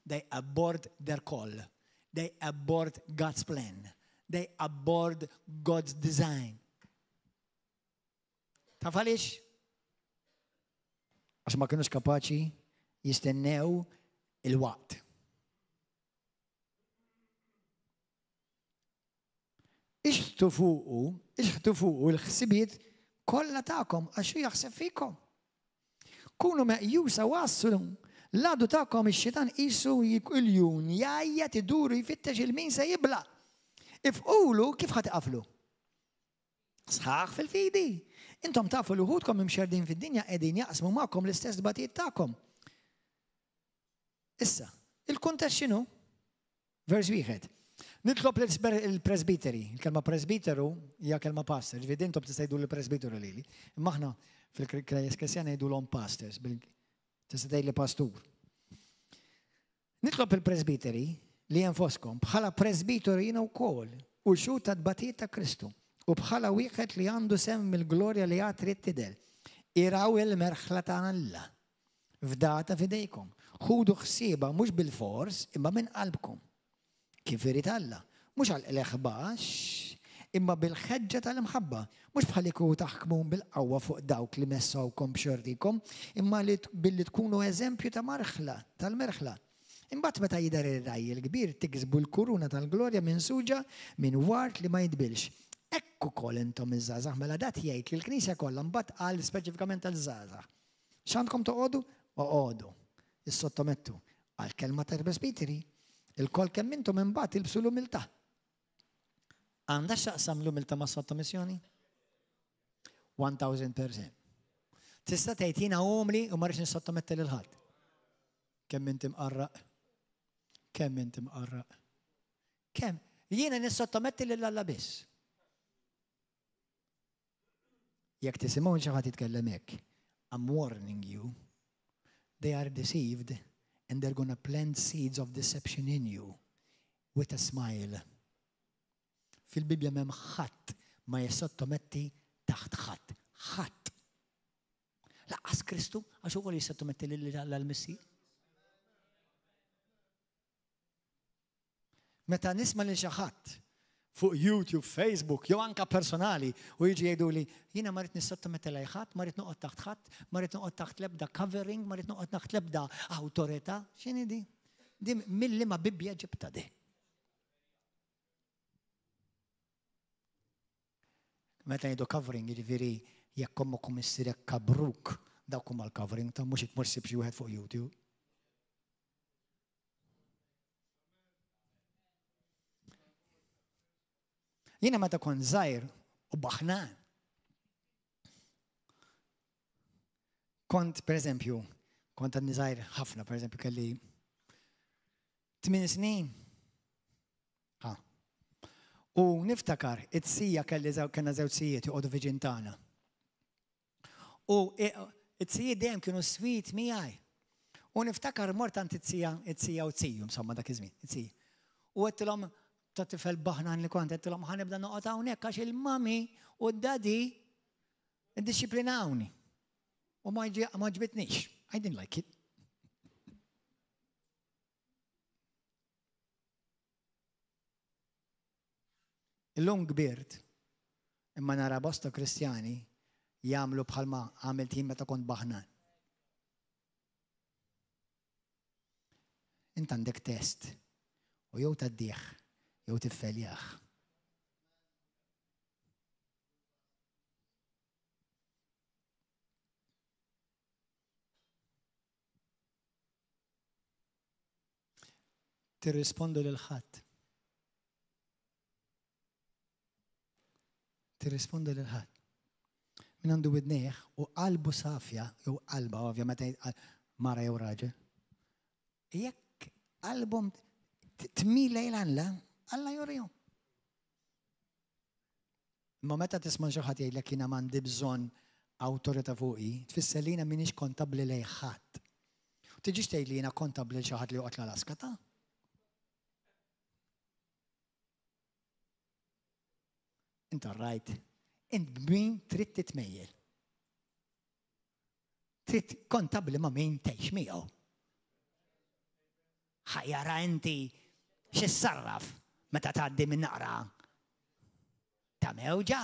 They abort their call. They abort God's plan. They abort God's design. Taf għaliex? Għax ma kienux kapaċi jistennew il-waqt. Ixħtu fuqu l-ħsibiet kollha tagħkom għax hu jaħseb fikom. Kunu meqjusa wassu l-għadu tagħkom ix-xitan qisu il-jun jajja tiduru jfittex il-min se jibla. Ifqulu kif ħadd iqaflu? Sħaħ fil-fidi. Intom tafu li wħudkom imxerdin fid-dinja qegħdin jaqsmu magħkom l-istess batijiet tagħkom. Issa, il-kuntest x'inhu? Vers 1. Nitlob il-presbiteri. Il-kelma presbiteru hija kelma pastor. Ġifieri intom tista' jgħidu l-presbiteru lili. Imma aħna fil-Kristjani jgħidulhom pastors. Tista' tgħidli pastur. Nitlob il-presbiteri li hemm foskom bħala presbiteru jiena wkoll u xuta tbatijiet ta' Kristu u bħala wieħed li għandu semm il-glorja li għad trid tidher. Iraw il-merħla ta' Alla f'data f'idejkom. Ħudu ħsieba mhux bil-fors imma minn qalbkom. Kif irid Alla, mhux għall-eħbax, imma bil-ħeġġa tal-imħabba, mhux bħaliku taħkmu bil-qawwa fuq dawk li messawkom b'xordikom, imma billi tkunu eżempju ta' marħla, tal-merħla. Imbagħad meta jidher ir-raj il-kbir tiksbu l-kuruna tal-glorja minn suġa minn wart li ma jitbilx. Ekku kol intom iż-żgħażagħ mela dat jgħid li l-Knisja kollha mbagħad qal speċifikament tal-żgħażagħ. X'għandkom toqgħodu? Oqgħodu. Issottomettu għall-kelma tal-presbiteri. Il-kol kemm intom imbagħad ilbsu l-umiltà. Għandha x'aqsam l-umiltà ma' sottomissjoni? 1000%. Tista' tgħid jiena umli u ma rridx nissottometti lil ħadd. Kemm inti mqarraq? Kemm inti mqarraq? Kemm? Jiena nissottometti lil Alla biss. Jekk tisimgħu xi ħadd jitkellem hekk, I'm warning you, they are deceived. And they're going to plant seeds of deception in you with a smile. Fil-Bibja m'hemm ħadd ma jissottometti taħt ħadd. Ħadd. Laqqas Kristu għax ukoll jissottometti lill-Missi. Meta nisma' lil xi ħadd fuq YouTube, Facebook, jew anke personali u jiġi jgħiduli jiena ma rrid nissottometti lil ħadd, ma rrid noqgħod taħt ħadd, ma rrid noqgħod taħt l-ebda covering, ma rrid noqgħod taħt l-ebda awtorità. X'inhi di? Di mill-liema Bibbja ġibta di. Meta jgħidu covering, jiġifieri jekk ommokom issirek kabruk, dawk huma l-covering ta' mhux itmur ssib xi wieħed fuq YouTube. Jiena meta kont żgħir u baħnan. Kont, pereżempju, kont għadni żgħir ħafna, pereżempju kelli 8 snin. U niftakar, it-sija kellna żewġ sijiet joqogħdu viċin tagħna. U it-sijiet dejjem kienu sweet miegħi. U niftakar mort għand it-sija u t-siju, insomma dak iż-żmien, it-sija. U għedtilhom ta' tifel baħnan li kont għedtilhom ħanibda noqgħod hawnhekk għax il-mami u d-dadi iddixxiplinawni. U ma ġbitnix. I didn't like it. Illum kbirt, imma nara bosta Kristjani jagħmlu bħalma għamilt jien meta kont baħnan. Int għandek test u jew taddih jew tiffeljaħ. Tirrispondu lil ħadd. Tirrispondu lil ħadd. Min għandu widnejh u qalbu safja, jew qalba ovvjament mara jew raġel. Jekk qalbhom tmil lejn Alla jurihom. Imma meta tisma' xi ħadd jgħidlek jiena m'għandi bżonn awtorità fuqi, tfisser li jiena m'iniex kontabbli lejn ħadd. Tiġix tgħid li jiena kontabbli lil xi ħadd li joqgħod l-Alaska ta'? Inta rajt, int b'min trid titmejjel. Trid kontabbli ma' min tgħix miegħu. Ħajjara inti x'issarraf meta tgħaddi minn naqra ta' mewġa.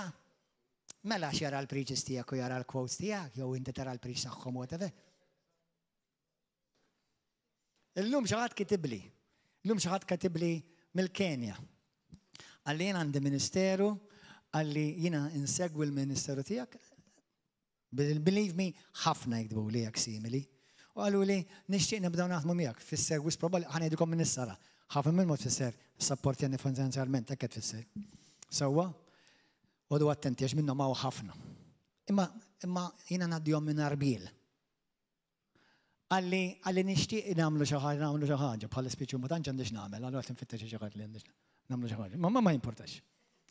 Mela x'jara l-preachers tiegħek u jara l-quotes tiegħek jew inti tara l-preach tagħhom whatever. Illum xi ħadd kitibli. Illum xi ħadd katibli mill-Kenja. Għalli jien għandi ministeru, għalli jiena insegwi l-ministeru tiegħek. Believe me, ħafna jgħidu li jak simili. U għallu li nixtieq nibdew naħdmu miegħek fis-segwis probabbli ħanejdukom minn is-sara. Ħafna minn mod tfisser sapportjani finanzjarment hekk qed tfisser. Sewwa, għodu attenti għax minnhom hawn ħafna. Imma jiena ngħaddihom minn arbil. Għalli nixtieq nagħmlu xi ħaġa bħala spiċċju ma tantx għandix nagħmel, allura qed nfittex xi ħaġa li għandix nagħmlu xi ħaġa. Ma jimpurtax.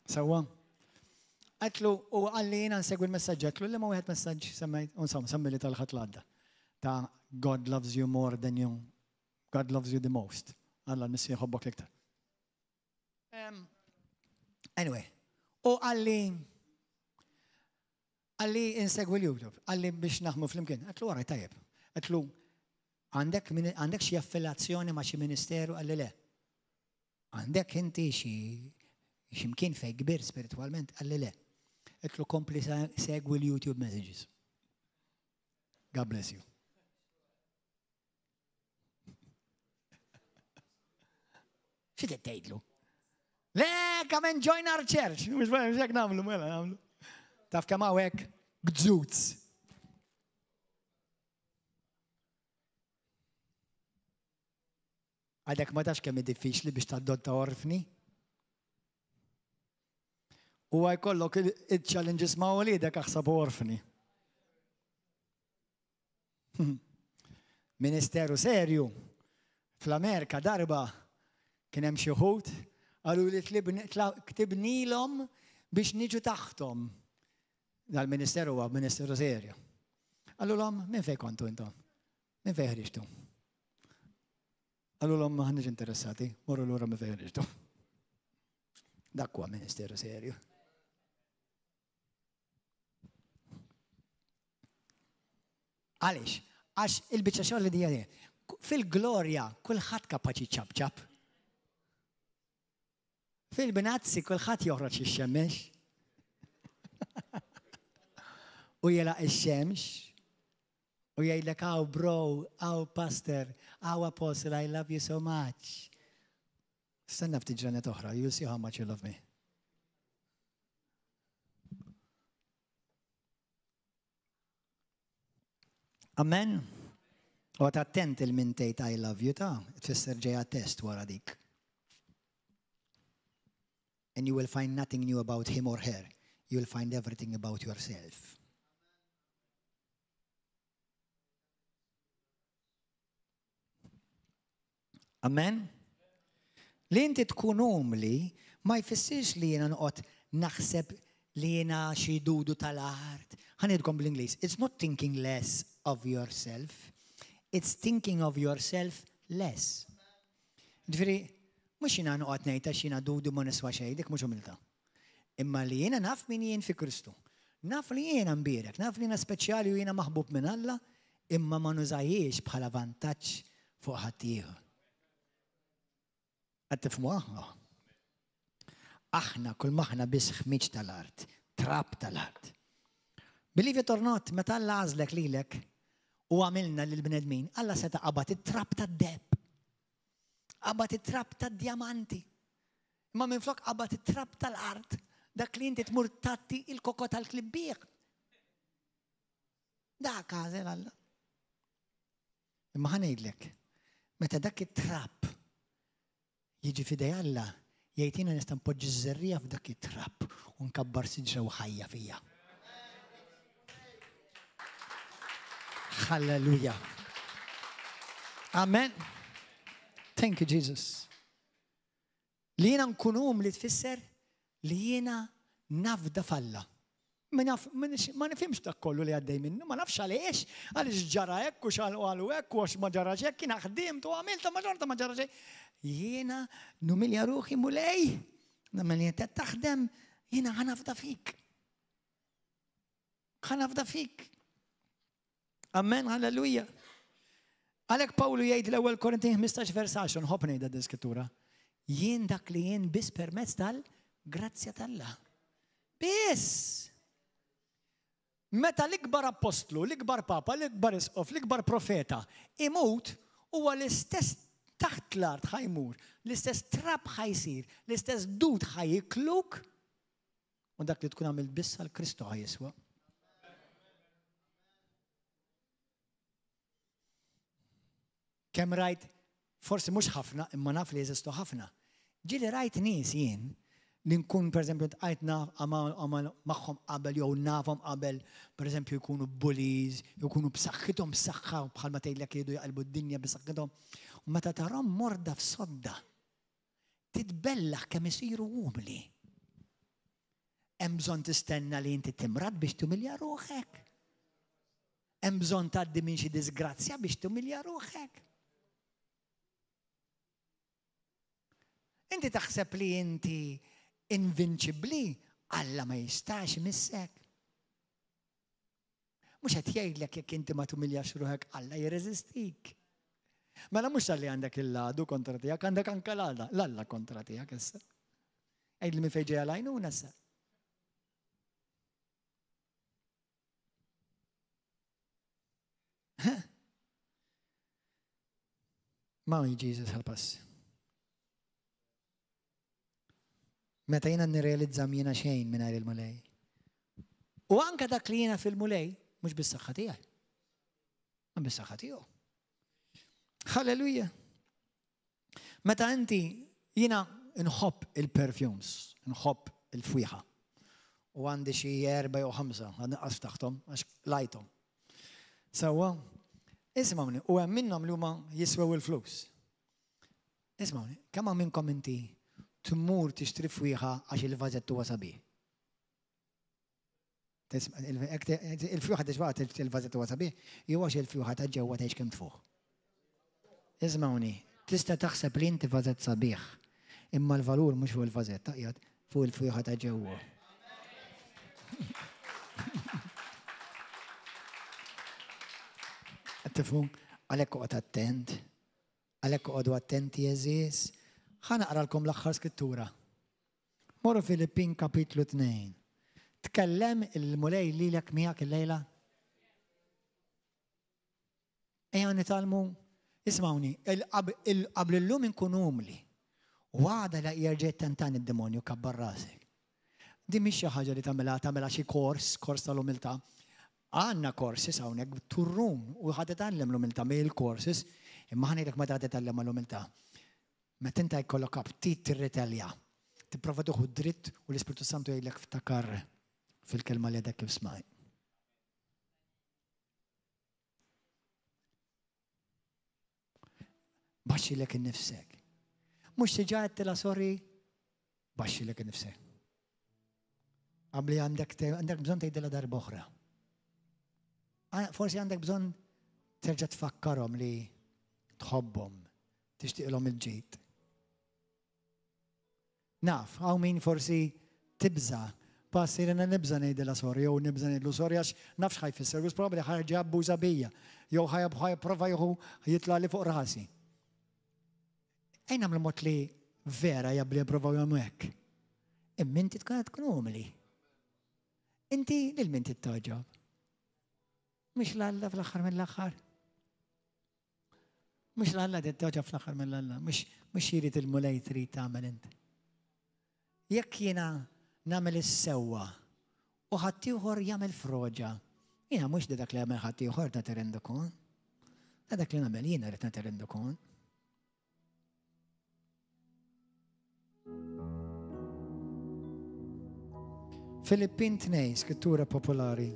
Sewwa. Għatlu u għalli jiena nsegwi l-messaġġ, għatlu li ma wieħed messaġġ semmejt, semmi li tal-ħadd l-għadda. Ta' God loves you more than you. God loves you the most. Alla l-missi jħobbok l-iktar. Anyway, u għalli insegwi l-YouTube, għalli biex naħmu fl-imkien. Għatlu għaraj tajjeb. Għatlu għandek xie affilazzjoni ma xie ministeru għalli le. Għandek inti ximkien fej kbir spiritualment għalli le. Għatlu kompli segwi l-YouTube messages. God bless you. Xi tgħidlu? Le, come and join our church. Mhux hekk nagħmlu mela nagħmlu. Taf kemm hawnhekk gżuz. Għadek ma tax kemm diffiċli biex tadotta orfni. U jkollok il-challenges ma' wliedek aħsab orfni. Ministeru serju fl-Amerika darba kien hemm xi wħud qalu li ktibnilhom biex niġu taħtom. Dal-ministeru huwa ministeru serju. Għallulhom minn fejn kontu intom? Minn fejn ħriġtu? Għallulhom ma ħanniex interessati, morru lura minn fejn ħriġtu. Dak huwa ministeru serju. Għaliex? Għax il-biċċa xogħol li dija fil-glorja kulħadd kapaċi ċabċab. Fil-binazzi kulħadd joħroġ ix-xemmex. U jelaq ix-xemx. U jgħidlek aw bro, aw pastor, aw apostle, I love you so much. Stanna ftit ġranet oħra, you'll see how much you love me. Amen. U attent il-min tgħid I love you ta' tfisser ġejja test wara dik. And you will find nothing new about him or her. You will find everything about yourself. Amen? Li inti tkun umli ma jfissirx li jiena noqgħod naħseb li jiena xi dudu tal-art. Ħanidkom bl-Ingliż. It's not thinking less of yourself. It's thinking of yourself less. Ġifieri, mhux jiena noqgħod ngħid għax jiena dudu ma niswa xejn, dik mhux umiltà. Imma li jiena naf min jien fi Kristu. Naf li jiena mbierek, naf li jiena speċjali u jiena maħbub minn Alla, imma ma nużajiex bħala vantaġġ fuq ħadd ieħor. Għattifmu aħna kull maħna biss ħmiġ tal-art, trab tal-art. Believe it or not, meta Alla għażlek lilek u għamilna lil-bnedmin, Alla seta' qabad it-trab tad-deb. Qabad it-trab tad-djamanti. Imma minflok qabad it-trab tal-art, dak li inti tmur tatti il-koko tal-klibbieq. Dak għażel Alla. Imma ħanejdlek, meta dak it-trab jiġi fidej Alla, jgħidina nista' npoġġi ż-żerrija f'dak it-trab u nkabbar siġra u ħajja fija. Halleluja. Amen. Thank you, Jesus. Li jiena nkun li tfisser li jiena nafda f'Alla. Ma nifhimx dak kollu li għaddej minnu, ma nafx għaliex, għaliex ġara hekk u x'għalu hekk u għax ma ġarax hekk, jiena ħdimt u għamilt ma ġarta ma ġarax hekk. Jiena numilja ruħi mulej, namel jintet taħdem, jiena ħanafda fik. Ħanafda fik. Amen, halleluja. Għalek Pawlu jgħid l-ewwel Korintin 15 vers 10, nħobb ngħidha d-iskrittura. Jien dak li jien biss permezz tal-grazzja tal-Alla. Biss. Meta l-ikbar apostlu, l-ikbar papa, l-ikbar isqof, l-ikbar profeta imut huwa l-istess taħt l-art ħajmur, l-istess trab ħajsir, l-istess dud ħajikluk u dak li tkun għamil biss għal-Kristu ħajiswa. Kemm rajt, forsi mhux ħafna, imma naf li jeżistu ħafna. Ġieli rajt nies jien li nkun pereżempju tqajt magħhom qabel jew nafhom qabel, pereżempju jkunu bullies, jkunu b'saħħithom b'saħħa bħalma tgħidlek jgħidu jaqilbu d-dinja b'saħħithom. U meta tarahom morda f'sodda, titbellaħ kemm isiru umli. Hemm bżonn tistenna li inti timrad biex tumilja ruħek. Hemm bżonn tgħaddi minn xi disgrazzja biex tumilja ruħek. Inti taħseb li inti invincibbli, Alla ma jistax missek. Mhux qed jgħidlek jekk inti ma tumiljax ruħek, Alla jirreżistik. Mela mhux li għandek il-ladu kontra tiegħek, għandek anke l-Alla kontra tiegħek issa. Għidli minn fejn ġejja l-għajnuna issa. Mawni Jesus help us. Meta jiena nirrealizza jiena xejn mingħajr il-mulej. U anke dak li jiena fil-mulej mhux bis-saħħa tiegħi. Ma bis-saħħa tiegħu. Halleluja. Meta inti jiena nħobb il-perfumes, nħobb il-fwieħa. U għandi xi 4 jew 5 għanqas taħtom għax lajthom. Sewwa, ismawni, u hemm minnhom li huma jiswew il-flus. Ismawni, kemm minnkom inti tmur tixtri fwieħa għax il-vażett huwa sabiħ. Il-fwieħa tixbaq il-vażett huwa sabiħ, jew għax il-fwieħa ta' ġewwa tgħix kemm tfuq. Ismawni, tista' taħseb li inti vażett sabiħ, imma l-valur mhux fuq il-vażett taqjad fuq il-fwieħa ta' ġewwa. Tifhmu, għalhekk oqgħod attent, għalhekk oqgħodu attenti eżies. Ħanaqralkom l-aħħar skrittura. Morru Filippin kapitlu 2. Tkellem il-mulej lilek miegħek il-lejla? Ejja nitalmu, ismawni, qabel illum inkun umli. U għada la jerġa' tentan id-demonju kabbar rasek. Di mhix xi ħaġa li tagħmilha xi kors tal-umiltà. Għanna courses hawnhekk turrum u ħad titgħallem l-umiltà mill courses, imma ħanejlek meta titgħallem l-umiltà. Meta inta jkollok aptit tirritelja, tipprova tuħu dritt u l-Ispiritu Santu jgħidlek ftakar fil-kelma li għadek kif smaj. Baxxilek innifsek. Mhux tiġa għedtila sorry, baxxilek innifsek. Qabli għandek bżonn tgħidilha darba oħra. Forsi għandek bżonn terġa' tfakkarhom li tħobbhom, tixtieqlhom il-ġid. Naf, hawn min forsi tibża, passi rina nibża ngħidilha sorry, jew nibża ngħidlu sorry għax nafx ħajfisser, u probabbli ħarġa abbuża bija, jew ħajprova jieħu jitla' li fuq rasi. Ejn nagħmlu mod li vera jabbli jipprovaw jagħmlu hekk. Imma inti tkun umli. Inti lil min tittoġob. Mhux l-Alla fl-aħħar mill-aħħar. Mhux l-Alla tittoġob fl-aħħar mill-Alla, mhux jirid il-mulej trid tagħmel inti. Jekk jiena nagħmel is-sewwa u ħadd ieħor jagħmel froġa, jiena mhux dak li jagħmel ħadd ieħor ta' tirendu kon. Dak li nagħmel jiena rid natirendu kon. Filippin 2, skrittura popolari.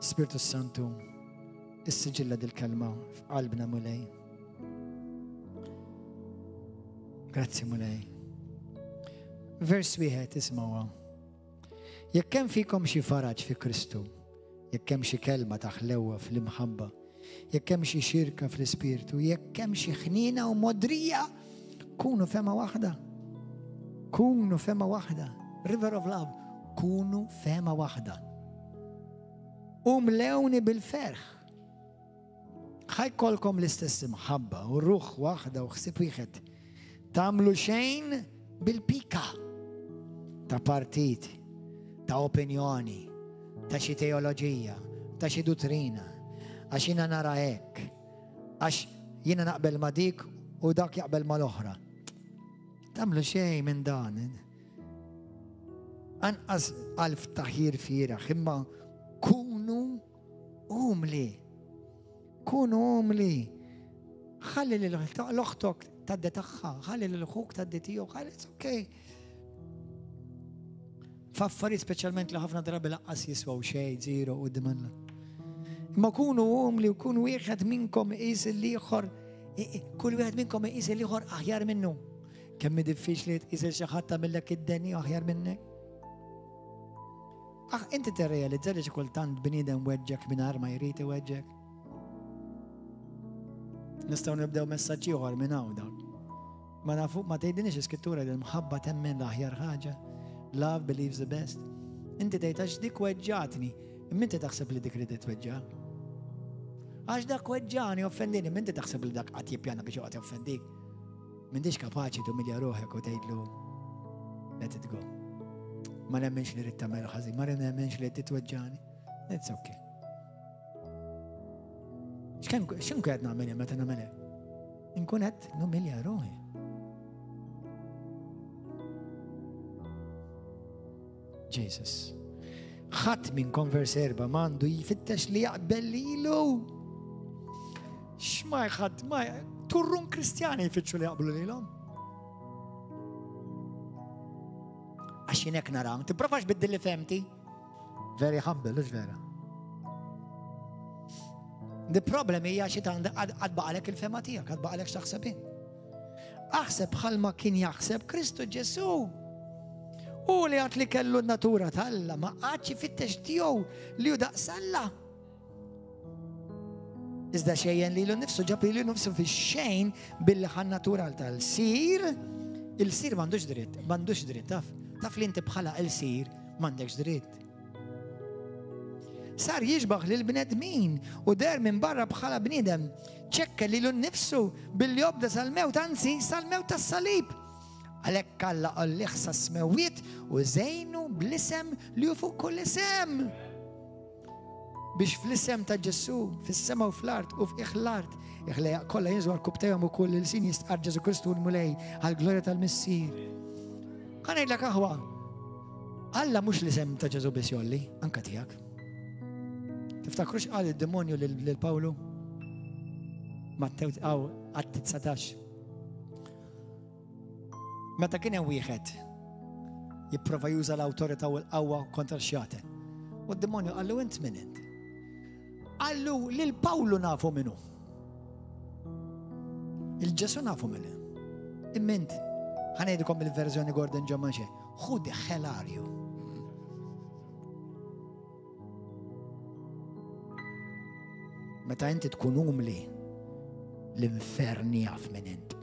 Spiritu Santu, is-siġilla dil-kelma f'qalbna mulej. Grazzi mulej. Vers 1 ismawha. Jekk hemm fikom xi faraġ fi Kristu, jekk hemm xi kelma ta' ħlewwa fl-imħabba, jekk hemm xi xirka fl-ispirtu, jekk hemm xi ħnina u modrija, kunu fema waħda. Kunu fema waħda. River of love. Kunu fema waħda. Mlewni bil-ferħ. ħajkolkom l-istess imħabba u ruħ waħda u ħsieb wieħed. Tagħmlu xejn bil-pika ta' partit, ta' opinjoni, ta' xi teoloġija, ta' xi dottrina, għax jiena nara hekk, għax jiena naqbel ma' dik u dak jaqbel mal-oħra. Tagħmlu xejn minn dan. Anqas għalf taħjir fieraħ, imma kunu umli. Kunu umli. Ħalli l-oħtok taddi tagħha, ħalli l-ħuk taddi tiegħu, ħalli okej. F'affarijiet speċjalment li ħafna drabi laqqas jiswaw xejn, żero quddiem Alla. Imma kunu umli u kun wieħed minnkom iqis l-ieħor, kull wieħed minnkom iqis l-ieħor aħjar minnu. Kemm diffiċli tqis xi ħadd tagħmellek id-denni aħjar minnek. Inti tirrealizza li xi kultant bniedem weġġek mingħajr ma jrid iweġġek. Nistgħu nibdew messaġġ ieħor minn hawn dak. Ma tgħidilniex iskrittura li l-mħabba temmen l-aħjar ħaġa. Love believes the best. Inti tgħid għax dik weġġatni, imma inti taħseb li dik ridet tweġġak. Għax dak weġġani offendini, imma inti taħseb li dak qatt jippjana biex joqgħod joffendik. M'intix kapaċi tumilja ruħek u tgħidlu let it go. Ma nemmenx li rrid tagħmel ħażin, ma nemmenx li qed titweġġani. It's okay. X'kien qed nagħmel meta nagħmel hekk? Inkun qed numilja ruħi. Jesus. Ħadd minnkom vers 4 m'għandu jfittex li jaqbel lilu. X'ma ħadd ma turrun Kristjani jfittxu li jaqblu lilhom. Għax jinek naraw, tipprovax biddilli femti. Very humble, ux vera. The problem hija xi għad baqalek il-fema tiegħek, għad baqalek x'taħseb. Aħseb bħalma kien jaħseb Kristu Ġesu. U li għat li kellu n-natura tal-Alla, ma għadx ifittex tiegħu li hu daqs Alla. Iżda xejjen li l-nifsu ġab li l-nifsu fi xejn billi ħan natural tal-sir, il-sir m'għandux dritt, taf li inti bħala il-sir m'għandekx dritt. Sar jiġbaħ li l-bnedmin u der minn barra bħala bnidem ċekka li l-nifsu billi jobda sal-mewt, anzi sal-mewt tas-salib. Għalhekk Alla qalli ħsas mewwiet u żejnu bl-isem li hu fuq kull isem. Biex fl-isem ta' Ġesu, fis-sema u fl-art u f'iħl-art, iħla kollha jinżu għal-kubtejhom u kull il-sin jistqar Ġesu Kristu l-mulej għall-glorja tal-Missier. Ħanejdlek aħwa, Alla mhux l-isem ta' Ġesu biss jolli, anka tiegħek. Tiftakrux qal id-demonju lil Pawlu? Mattew Atti 19. Meta kien hemm wieħed jipprova juża l-awtorità u l-qawwa kontra x-xjaten. U d-demonju qallu int min int. Qallu lil Pawlu nafu minnu. Il-Ġesu nafu minnu. Immint, ħanejdilkom il-verżjoni Gordon John Mache. Who the hell are you? Meta inti tkun umli, l-infern jaf minn int.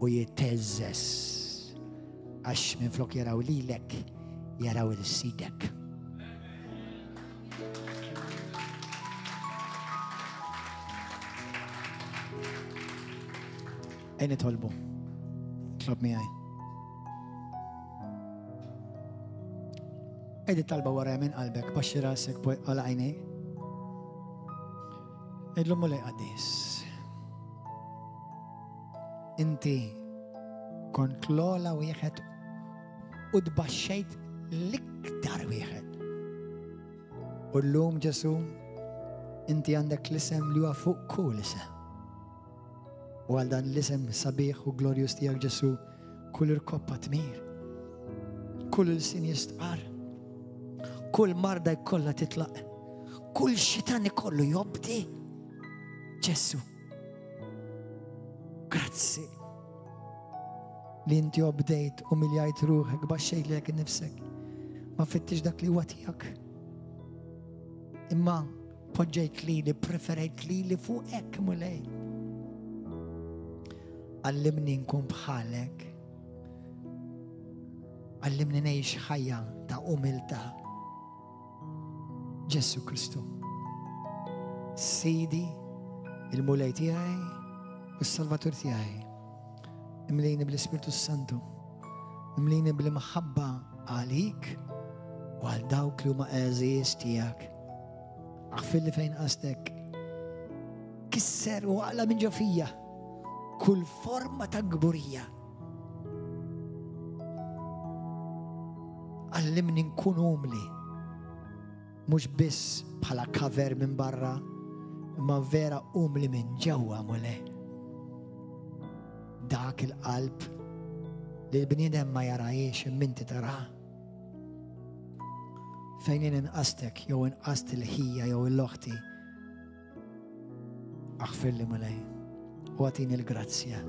U jitteżżes għax minn flok jaraw lilek, jaraw il-sidek. Ejn itolbu. Tlob miegħi. Ejdi talba wara minn qalbek, baxxi rasek għala għajnej. Ejdlu mulej qaddis. Inti kont l-ola wieħed u tbaxxejt l-iktar wieħed. U llum Ġesu, inti għandek l-isem li huwa fuq kull isem. U għal dan l-isem sabiħ u glorjus tiegħek Ġesu, kull irkoppa tmir, kull il-sin jistqar, kull marda jkollha titlaq, kull xitan ikollu jobdi. Ġesu, grazzi li inti obdejt u miljajt ruħek baxxejt li għek nifsek. Ma fittix dak li huwa tiegħek. Imma poġġejt li preferejt li fuq hekk mulej. Għallimni nkun bħalek. Għallimni ngħix ħajja ta' umiltà. Ġesu Kristu. Sidi, il-mulej tiegħi u s-Salvatur tiegħi. Imlejni bl-Ispiritu Santu. Imlejni bil-maħabba għalik u għal dawk li huma eżiż tiegħek. Aħfilli fejn qastek. Kisser u għala minn ġo fija kull forma ta' gburija. Għallimni nkun umli. Mhux biss bħala kaver minn barra, imma vera umli minn ġewwa mule. Dak il-qalb li l-bniedem ma jarajiex imminti tara. Fejn inqastek jew inqast il-ħija jew il-loħti. Aħfirli mulej u għatini l-grazzja.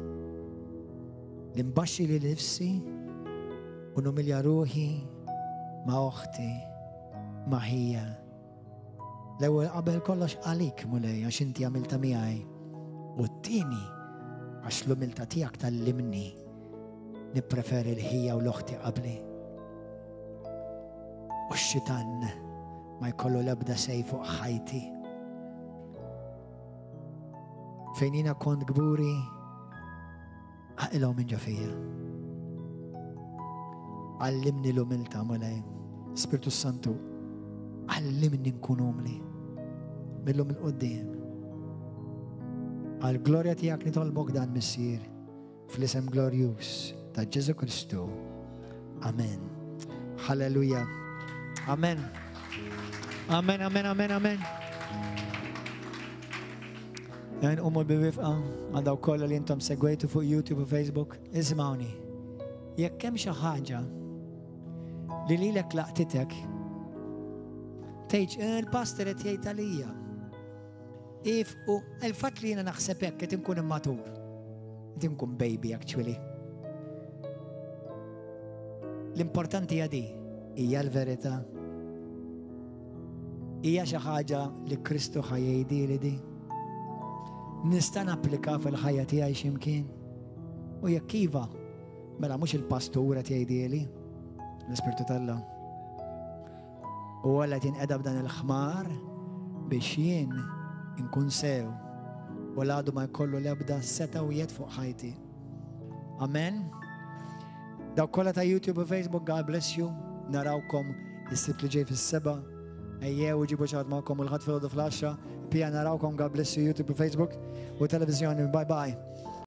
Li mbaxxi li nifsi u numilja ruħi ma' oħti ma' ħija. L-ewwel qabel kollox għalik mulej għax inti għamilta miegħi. U t-tieni għax l-umilta tiegħek tallimni nippreferi l-ħija u l-oħti qabli. U x-xitan ma jkollu l-ebda sej fuq ħajti. Fejn jiena kont gburi għaqilhom minn ġo fija. Għallimni l-umilta mulej. Spiritu Santu, għallimni nkun umli. Millum il-qoddim. Għal-glorja tiegħek nitolbok dan missir fl-isem glorjus ta' Ġesu Kristu. Amen. Halleluja. Amen. Amen, amen, amen, amen. Jan bil-wifqa għal daw kollha li intom segwejtu fuq YouTube u Facebook. Ismawni. Jekk hemm xi ħaġa li lilek laqtitek, tgħid il-pastor qed jgħid għalija. U il-fatt li jiena naħseb hekk qed inkun immatur. Qed inkun baby actually. L-importanti hija di, hija l-verità. Hija xi ħaġa li Kristu ħajjgħidili di. Nista' napplika fil-ħajja tiegħi x'imkien. U jekk iva, mela mhux il-pastura tgħidili, l-Ispirtu tal-Alla. U għalla tinqeda b'dan il-ħmar biex jien inkun sew u l-għadu ma jkollu l-ebda seta u jed fuq ħajti. Amen. Daw kolla ta' YouTube u Facebook, God bless you. Narawkom is-sibt li ġej fis-seba. Ejjew ġibu ċad ma'kom u l-ħad fil-10. Pija narawkom, God bless you, YouTube u Facebook u televizjoni. Bye bye.